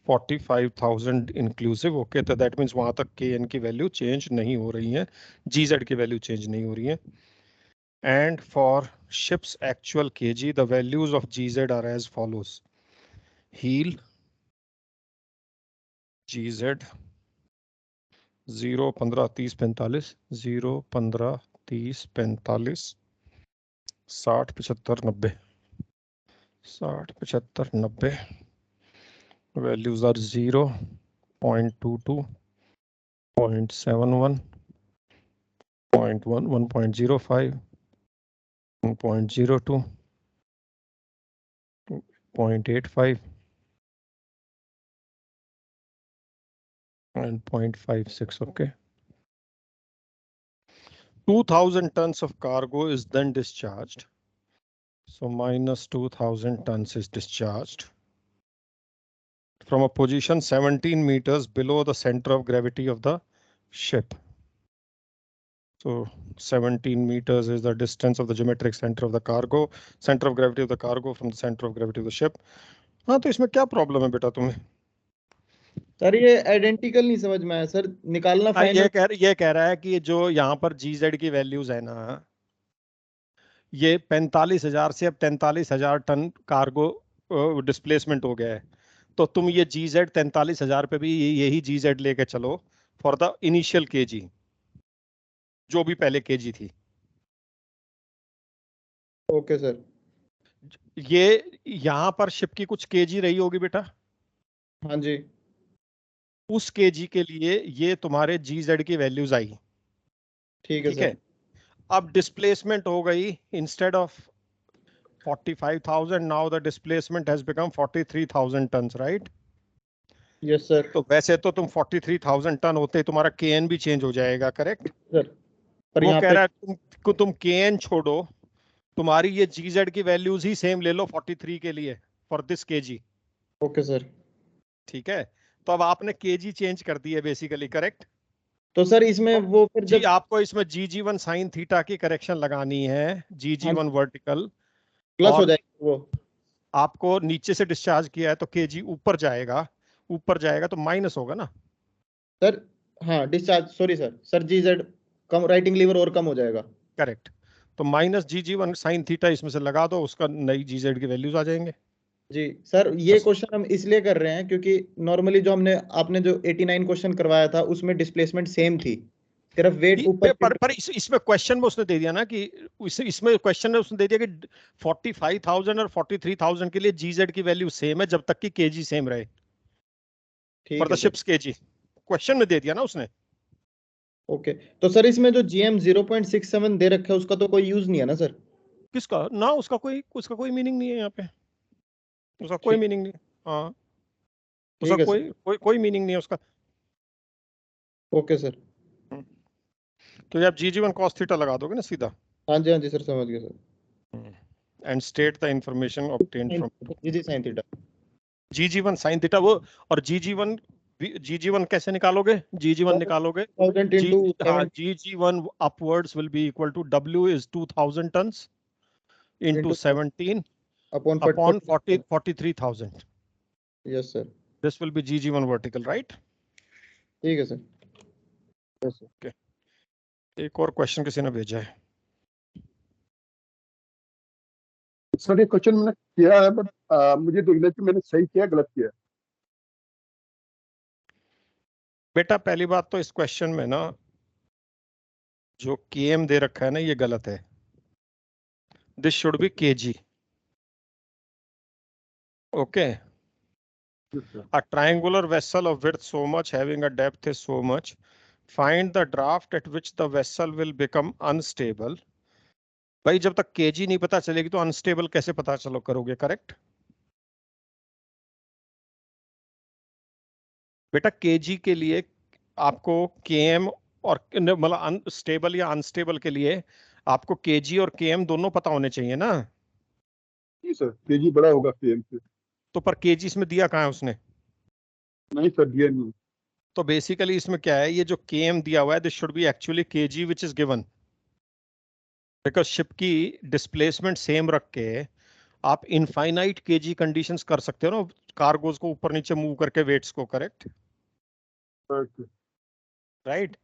45,000 inclusive. Okay, तो that means वहां तक kn की वैल्यू चेंज नहीं हो रही है, gz की वैल्यू चेंज नहीं हो रही है. And for ship's actual kg, the values of gz are as follows. Heel gz 0, 15, 30, 45, 0, 15, 30, 45, 60, 75, 90, 60, 75, 90. Values are 0, 0.22, 0.71, 0.1, 1.05, 1.02, 0.85, and 0.56. Okay. 2,000 tons of cargo is then discharged. So minus 2,000 tons is discharged from a position 17 meters below the center of gravity of the ship. So 17 meters is the distance of the geometric center of the cargo, center of gravity of the cargo from the center of gravity of the ship. हाँ, तो इसमें क्या problem है बेटा तुम्हें? Sir ये identical नहीं समझ में आया सर, निकालना फाइनल. ये कह रहा है कि जो यहाँ पर जीजेड की वैल्यूज है ना, ये 45,000 से अब 43,000 टन कार्गो डिस्प्लेसमेंट हो गया है. तो तुम ये जीजेड 43,000 पे भी यही जीजेड लेके चलो फॉर द इनिशियल केजी, जो भी पहले केजी थी. Okay sir. ये यहाँ पर शिप की कुछ केजी रही होगी बेटा. हाँ जी. उस केजी के लिए ये तुम्हारे जीजेड की वैल्यूज आई. ठीक है ठीक है. अब डिस्प्लेसमेंट हो गई, instead of 45,000 now the displacement has become 43,000 tons, right? Yes sir. तो वैसे तो तुम 43,000 टन होते तुम्हारा केएन भी चेंज हो जाएगा, करेक्ट? सर पर वो यहाँ कह पे रहा है तुम केएन छोड़ो, तुम्हारी ये जीजेड की वैल्यूज ही सेम ले लो 43 के लिए for this KG. Okay sir. ठीक है. तो अब आपने केजी चेंज कर दी है बेसिकली, करेक्ट? तो सर इसमें वो फिर जी जब आपको इसमें GG1 साइन थीटा की करेक्शन लगानी है, GG1 वर्टिकल प्लस हो और जाएगा वो. आपको नीचे से डिस्चार्ज किया है तो केजी ऊपर जाएगा तो माइनस होगा ना. सर हाँ डिस्चार्ज, सॉरी सर जीजेड कम, राइटिंग लीवर और कम हो जाएगा. करेक्ट. तो माइनस GG1 साइन थीटा इसमें से लगा दो, उसका नई जीजेड की वैल्यूज आ जाएंगे. जी सर, ये क्वेश्चन हम इसलिए कर रहे हैं क्योंकि नॉर्मली जो आपने जो 89 क्वेश्चन करवाया था उसमें डिस्प्लेसमेंट सेम थी, सिर्फ वेट ऊपर. पर इसमें क्वेश्चन में उसने दे दिया ना कि इसमें क्वेश्चन में उसने दे दिया कि 45,000 और 43,000 के लिए जीजेड की वैल्यू सेम है जब तक कि केजी सेम रहे for the ships KG. Question में दे दिया ना उसने. ओके. तो सर इसमें जो GM 0.67 दे रखा है उसका तो कोई यूज नहीं है ना सर? किसका ना, उसका कोई मीनिंग नहीं है यहाँ पे. उसका कोई मीनिंग नहीं. हाँ, उसका कोई मीनिंग नहीं है उसका. Okay sir. तो आप GG1 cos थीटा लगा दोगे ना सीधा. हाँ जी सर, समझ गया sir. And state the information obtained from GG sin theta, GG1 sin theta. वो और GG1 कैसे निकालोगे? GG1 निकालोगे, GG1 upwards will be equal to W is 2,000 tons into 17 upon 43,000. Yes sir. This will be GG1 vertical, right? ठीक है sir. Yes sir. Okay. एक और question किसी ने भेजा है. सर ये क्वेश्चन मैंने किया है बट मुझे देखना कि मैंने सही किया गलत किया. बेटा पहली बात तो इस क्वेश्चन में ना जो KM दे रखा है ना ये गलत है. This should be KG. Okay. A triangular vessel of width so much having a depth is so much. Find the draft at which the vessel will become unstable. भाई जब तक kg नहीं पता चलेगी तो unstable कैसे पता चलो करोगे, करेक्ट? बेटा kg के लिए आपको km और मतलब अनस्टेबल या अनस्टेबल के लिए आपको kg और km दोनों पता होने चाहिए ना. जी सर, kg बड़ा होगा km से. तो पर kg इसमें दिया कहाँ है उसने? नहीं सर, दिया नहीं. तो बेसिकली इसमें क्या है, ये जो km दिया हुआ है this should be actually kg which is given because ship की डिस्प्लेसमेंट सेम रख के आप इनफाइनाइट केजी कंडीशंस कर सकते हो ना, कार्गोज को ऊपर नीचे मूव करके वेट्स को, करेक्ट? राइट।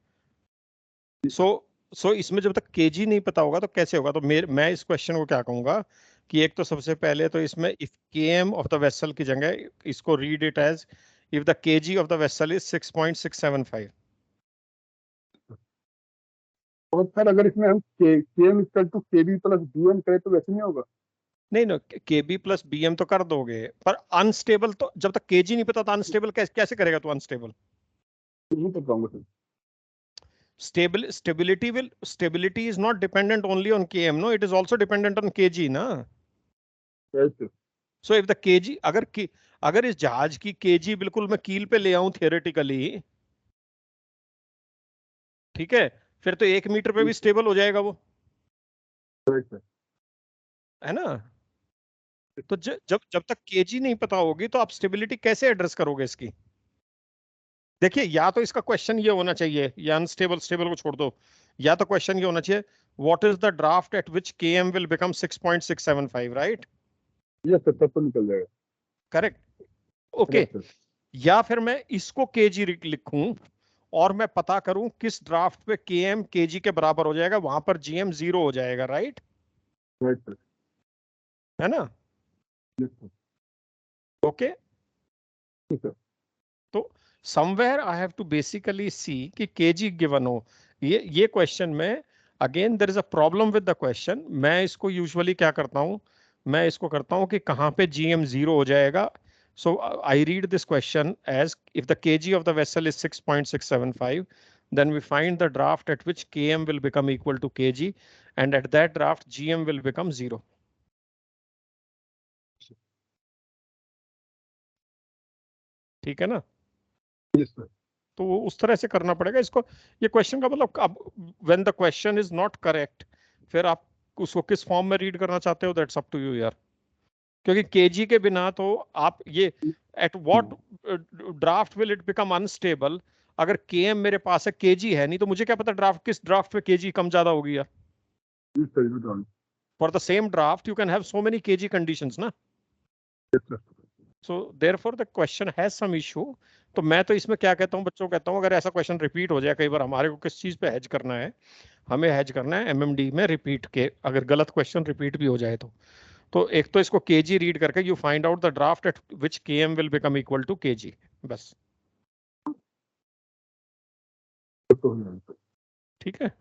सो इसमें जब तक केजी नहीं पता होगा तो कैसे होगा? तो मैं इस क्वेश्चन को क्या कहूंगा कि एक तो सबसे पहले तो इसमें if KM of the vessel की जगह इसको read it as if the KG of the vessel is 6.675। और सर अगर इसमें हम KM equal to KB plus BM करें तो वैसे नहीं होगा? नहीं ना, केबी प्लस बीएम तो कर दोगे, पर अनस्टेबल तो जब तक केजी नहीं पता तो अनस्टेबल कैसे करेगा तू? अनस्टेबल नहीं कर पाऊंगा sir. stability is not dependent only on km, no, it is also dependent on kg ना। Yes, so if the kg अगर इस जहाज की kg बिल्कुल मैं कील पे ले आऊं थियोरेटिकली, ठीक है, फिर तो 1 मीटर पे भी स्टेबल हो जाएगा वो, है ना? तो जब तक kg नहीं पता होगी तो आप स्टेबिलिटी कैसे एड्रेस करोगे इसकी? देखिए, या तो इसका क्वेश्चन ये होना चाहिए, या अनस्टेबल स्टेबल को छोड़ दो, या तो क्वेश्चन ये होना चाहिए what is the draft at which km will become 6.675, right? Yes sir, तब तो निकल जाएगा। Correct, okay. या फिर मैं इसको kg लिखूं और मैं पता करूं किस ड्राफ्ट पे km kg के बराबर हो जाएगा, वहां पर gm 0 हो जाएगा, राइट? Right sir. है ना? Yes sir. ओके, ठीक है। तो somewhere I have to basically see कि kg गिवन हो। ये क्वेश्चन में again there is a problem with the question. मैं इसको यूजुअली क्या करता हूं, मैं इसको करता हूं कि कहां पे gm 0 हो जाएगा। So I read this question as if the kg of the vessel is 6.675, then we find the draft at which km will become equal to kg, and at that draft gm will become 0। ठीक है ना? Yes sir. तो वो उस तरह से करना पड़ेगा इसको। ये क्वेश्चन का मतलब अब when the question is not correct, फिर आप उसको किस फॉर्म में रीड करना चाहते हो, दैट्स अप टू यू यार। क्योंकि केजी के बिना तो आप ये at what draft will it become unstable, अगर केएम मेरे पास है केजी है नहीं, तो मुझे क्या पता ड्राफ्ट किस ड्राफ्ट पे केजी कम ज्यादा होगी यार। Yes sir, you done. For the same draft you can have so many KG conditions ना। Yes sir. So therefore the question has some issue. तो मैं तो इसमें क्या कहता हूँ बच्चों, कहता हूँ अगर ऐसा क्वेश्चन रिपीट हो जाए कई बार, हमारे को किस चीज पे हेज करना है, हमें हेज करना है एमएमडी में रिपीट के, अगर गलत क्वेश्चन रिपीट भी हो जाए तो एक तो इसको केजी रीड करके you find out the draft at which KM will become equal to KG, बस। ठीक है,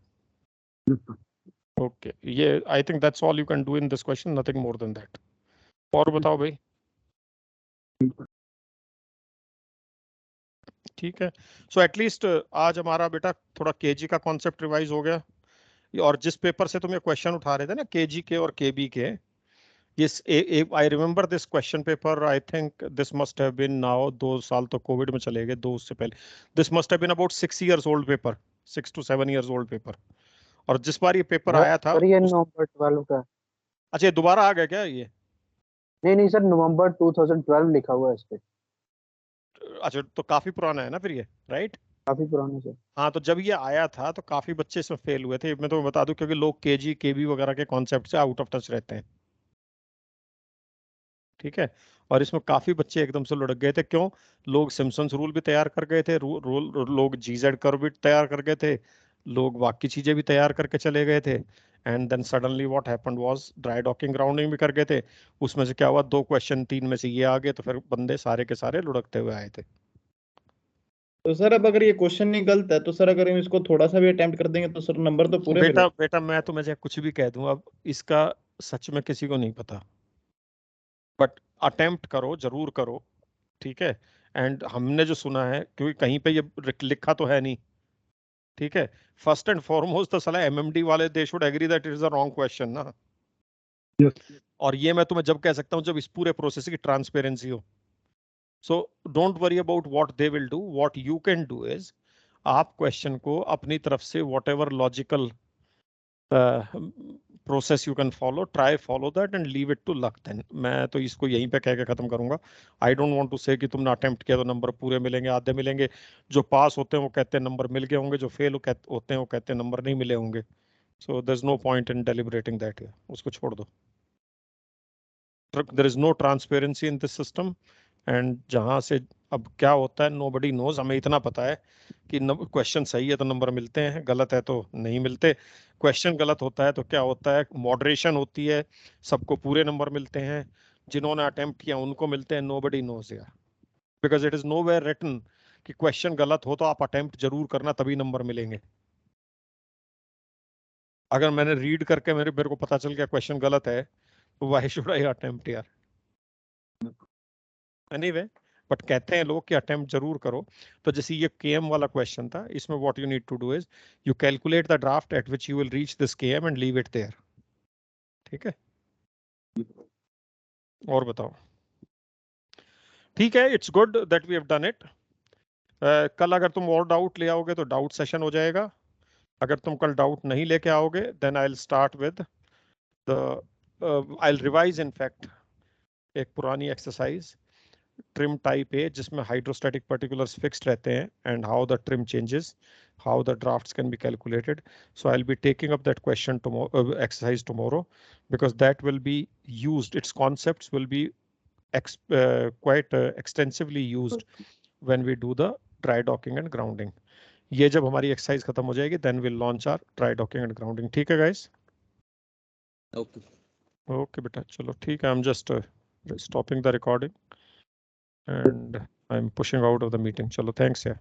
ओके। ये I think that's all you can do in this question, nothing more then that. और बताओ भाई। ठीक है, सो एटलीस्ट आज हमारा बेटा थोड़ा केजी का कॉन्सेप्ट रिवाइज हो गया। और जिस पेपर से तुम ये क्वेश्चन उठा रहे थे ना केजी के और केबी के, Yes, I remember this question paper. I think this must have been now 2 साल तो कोविड में चले गए, 2 उससे पहले। This must have been about 6 years old paper, 6 to 7 years old paper। और जिस बार ये पेपर आया था सर ये नवंबर 12 का। अच्छा, ये दोबारा आ गया क्या ये? नहीं सर, नवंबर 2012 लिखा हुआ है इस पे। अच्छा, तो काफी पुराना है ना फिर ये, राइट? काफी पुराना सर। हाँ, तो जब ये आया था तो काफी बच्चे इसमें फेल हुए थे। मैं तो बता दूं क्योंकि लोग केजी केबी वगैरह के कॉन्सेप्ट से आउट ऑफ टच रहते हैं। ठीक है, और इसमें काफी बच्चे एकदम से लुढ़क गए थे। क्यों? लोग सिम्पसन्स रूल भी तैयार कर गए थे, लोग जीजेड कर्व भी तैयार कर गए थे, लोग बाकी चीजें भी तैयार करके चले गए थे। And then suddenly what happened was dry docking grounding भी कर गए थे। उसमें से क्या हुआ, 2 क्वेश्चन 3 में से ये आ गए, तो फिर बंदे सारे के सारे लुढ़कते हुए आए थे। तो सर अब अगर ये क्वेश्चन नहीं गलत है तो सर अगर हम इसको थोड़ा सा भी अटेम्प्ट कर देंगे तो सर नंबर तो पूरे मिलेंगे। बेटा मैं तुम्हें चाहे कुछ भी कह दूं, अब इसका सच में किसी को नहीं पता, बट अटेम्प्ट करो, जरूर करो। ठीक है, एंड हमने जो सुना है, क्योंकि कहीं पे ये लिखा तो है नहीं, ठीक है, फर्स्ट एंड फॉरमोस्ट तो साला एमएमडी वाले they should agree that it is a wrong question ना। और ये मैं तुम्हें जब कह सकता हूं जब इस पूरे प्रोसेस की ट्रांसपेरेंसी हो। So don't worry about what they will do, what you can do is आप क्वेश्चन को अपनी तरफ से whatever logical process you can follow, try follow that and leave it to luck. Then मैं तो इसको यहीं पे कह के खत्म करूंगा। आई डोंट वांट टू से कि तुमने अटेम्प्ट किया तो नंबर पूरे मिलेंगे, आधे मिलेंगे। जो पास होते हैं वो कहते हैं नंबर मिल गए होंगे, जो फेल होते हैं वो कहते हैं नंबर नहीं मिले होंगे। So there is no point in deliberating that, उसको छोड़ दो। there is no transparency in this system, and जहां से अब क्या होता है nobody knows. हमें इतना पता है कि क्वेश्चन सही है तो नंबर मिलते हैं, गलत है तो नहीं मिलते. क्वेश्चन गलत होता है तो क्या होता है, मॉडरेशन होती है, सबको पूरे नंबर मिलते हैं, जिन्होंने अटेम्प्ट किया उनको मिलते हैं. nobody knows यार, because it is nowhere written कि क्वेश्चन गलत हो तो आप अटेम्प्ट जरूर करना तभी नंबर मिलेंगे. अगर मैंने रीड करके मेरे को पता चल गया क्वेश्चन गलत है तो व्हाई शुड आई अटेम्प्ट यार. एनीवे, बट कहते हैं लोग कि अटेम्प्ट जरूर करो. तो जैसे ये केएम वाला क्वेश्चन था, इसमें what you need to do is you calculate the draft at which you will reach this KM and leave it there. ठीक है, और बताओ. ठीक है, it's good that we have done it. कल अगर तुम और डाउट ले आओगे तो डाउट सेशन हो जाएगा. अगर तुम कल डाउट नहीं लेके आओगे then I will start with the I will revise in fact एक पुरानी एक्सरसाइज ट्रिम टाइप ए जिसमें हाइड्रोस्टैटिक पर्टिकुलर्स फिक्स्ड रहते हैं and how the trim changes, how the drafts can be calculated. So I will be taking up that question exercise tomorrow because that will be used, its concepts will be quite extensively used when we do the dry docking and grounding. ये जब हमारी exercise खत्म हो जाएगी then we'll launch our dry docking and grounding. ठीक है guys? Okay बेटा, चलो ठीक है. I'm just stopping the recording and I'm pushing out of the meeting. चलो, thanks. Yeah.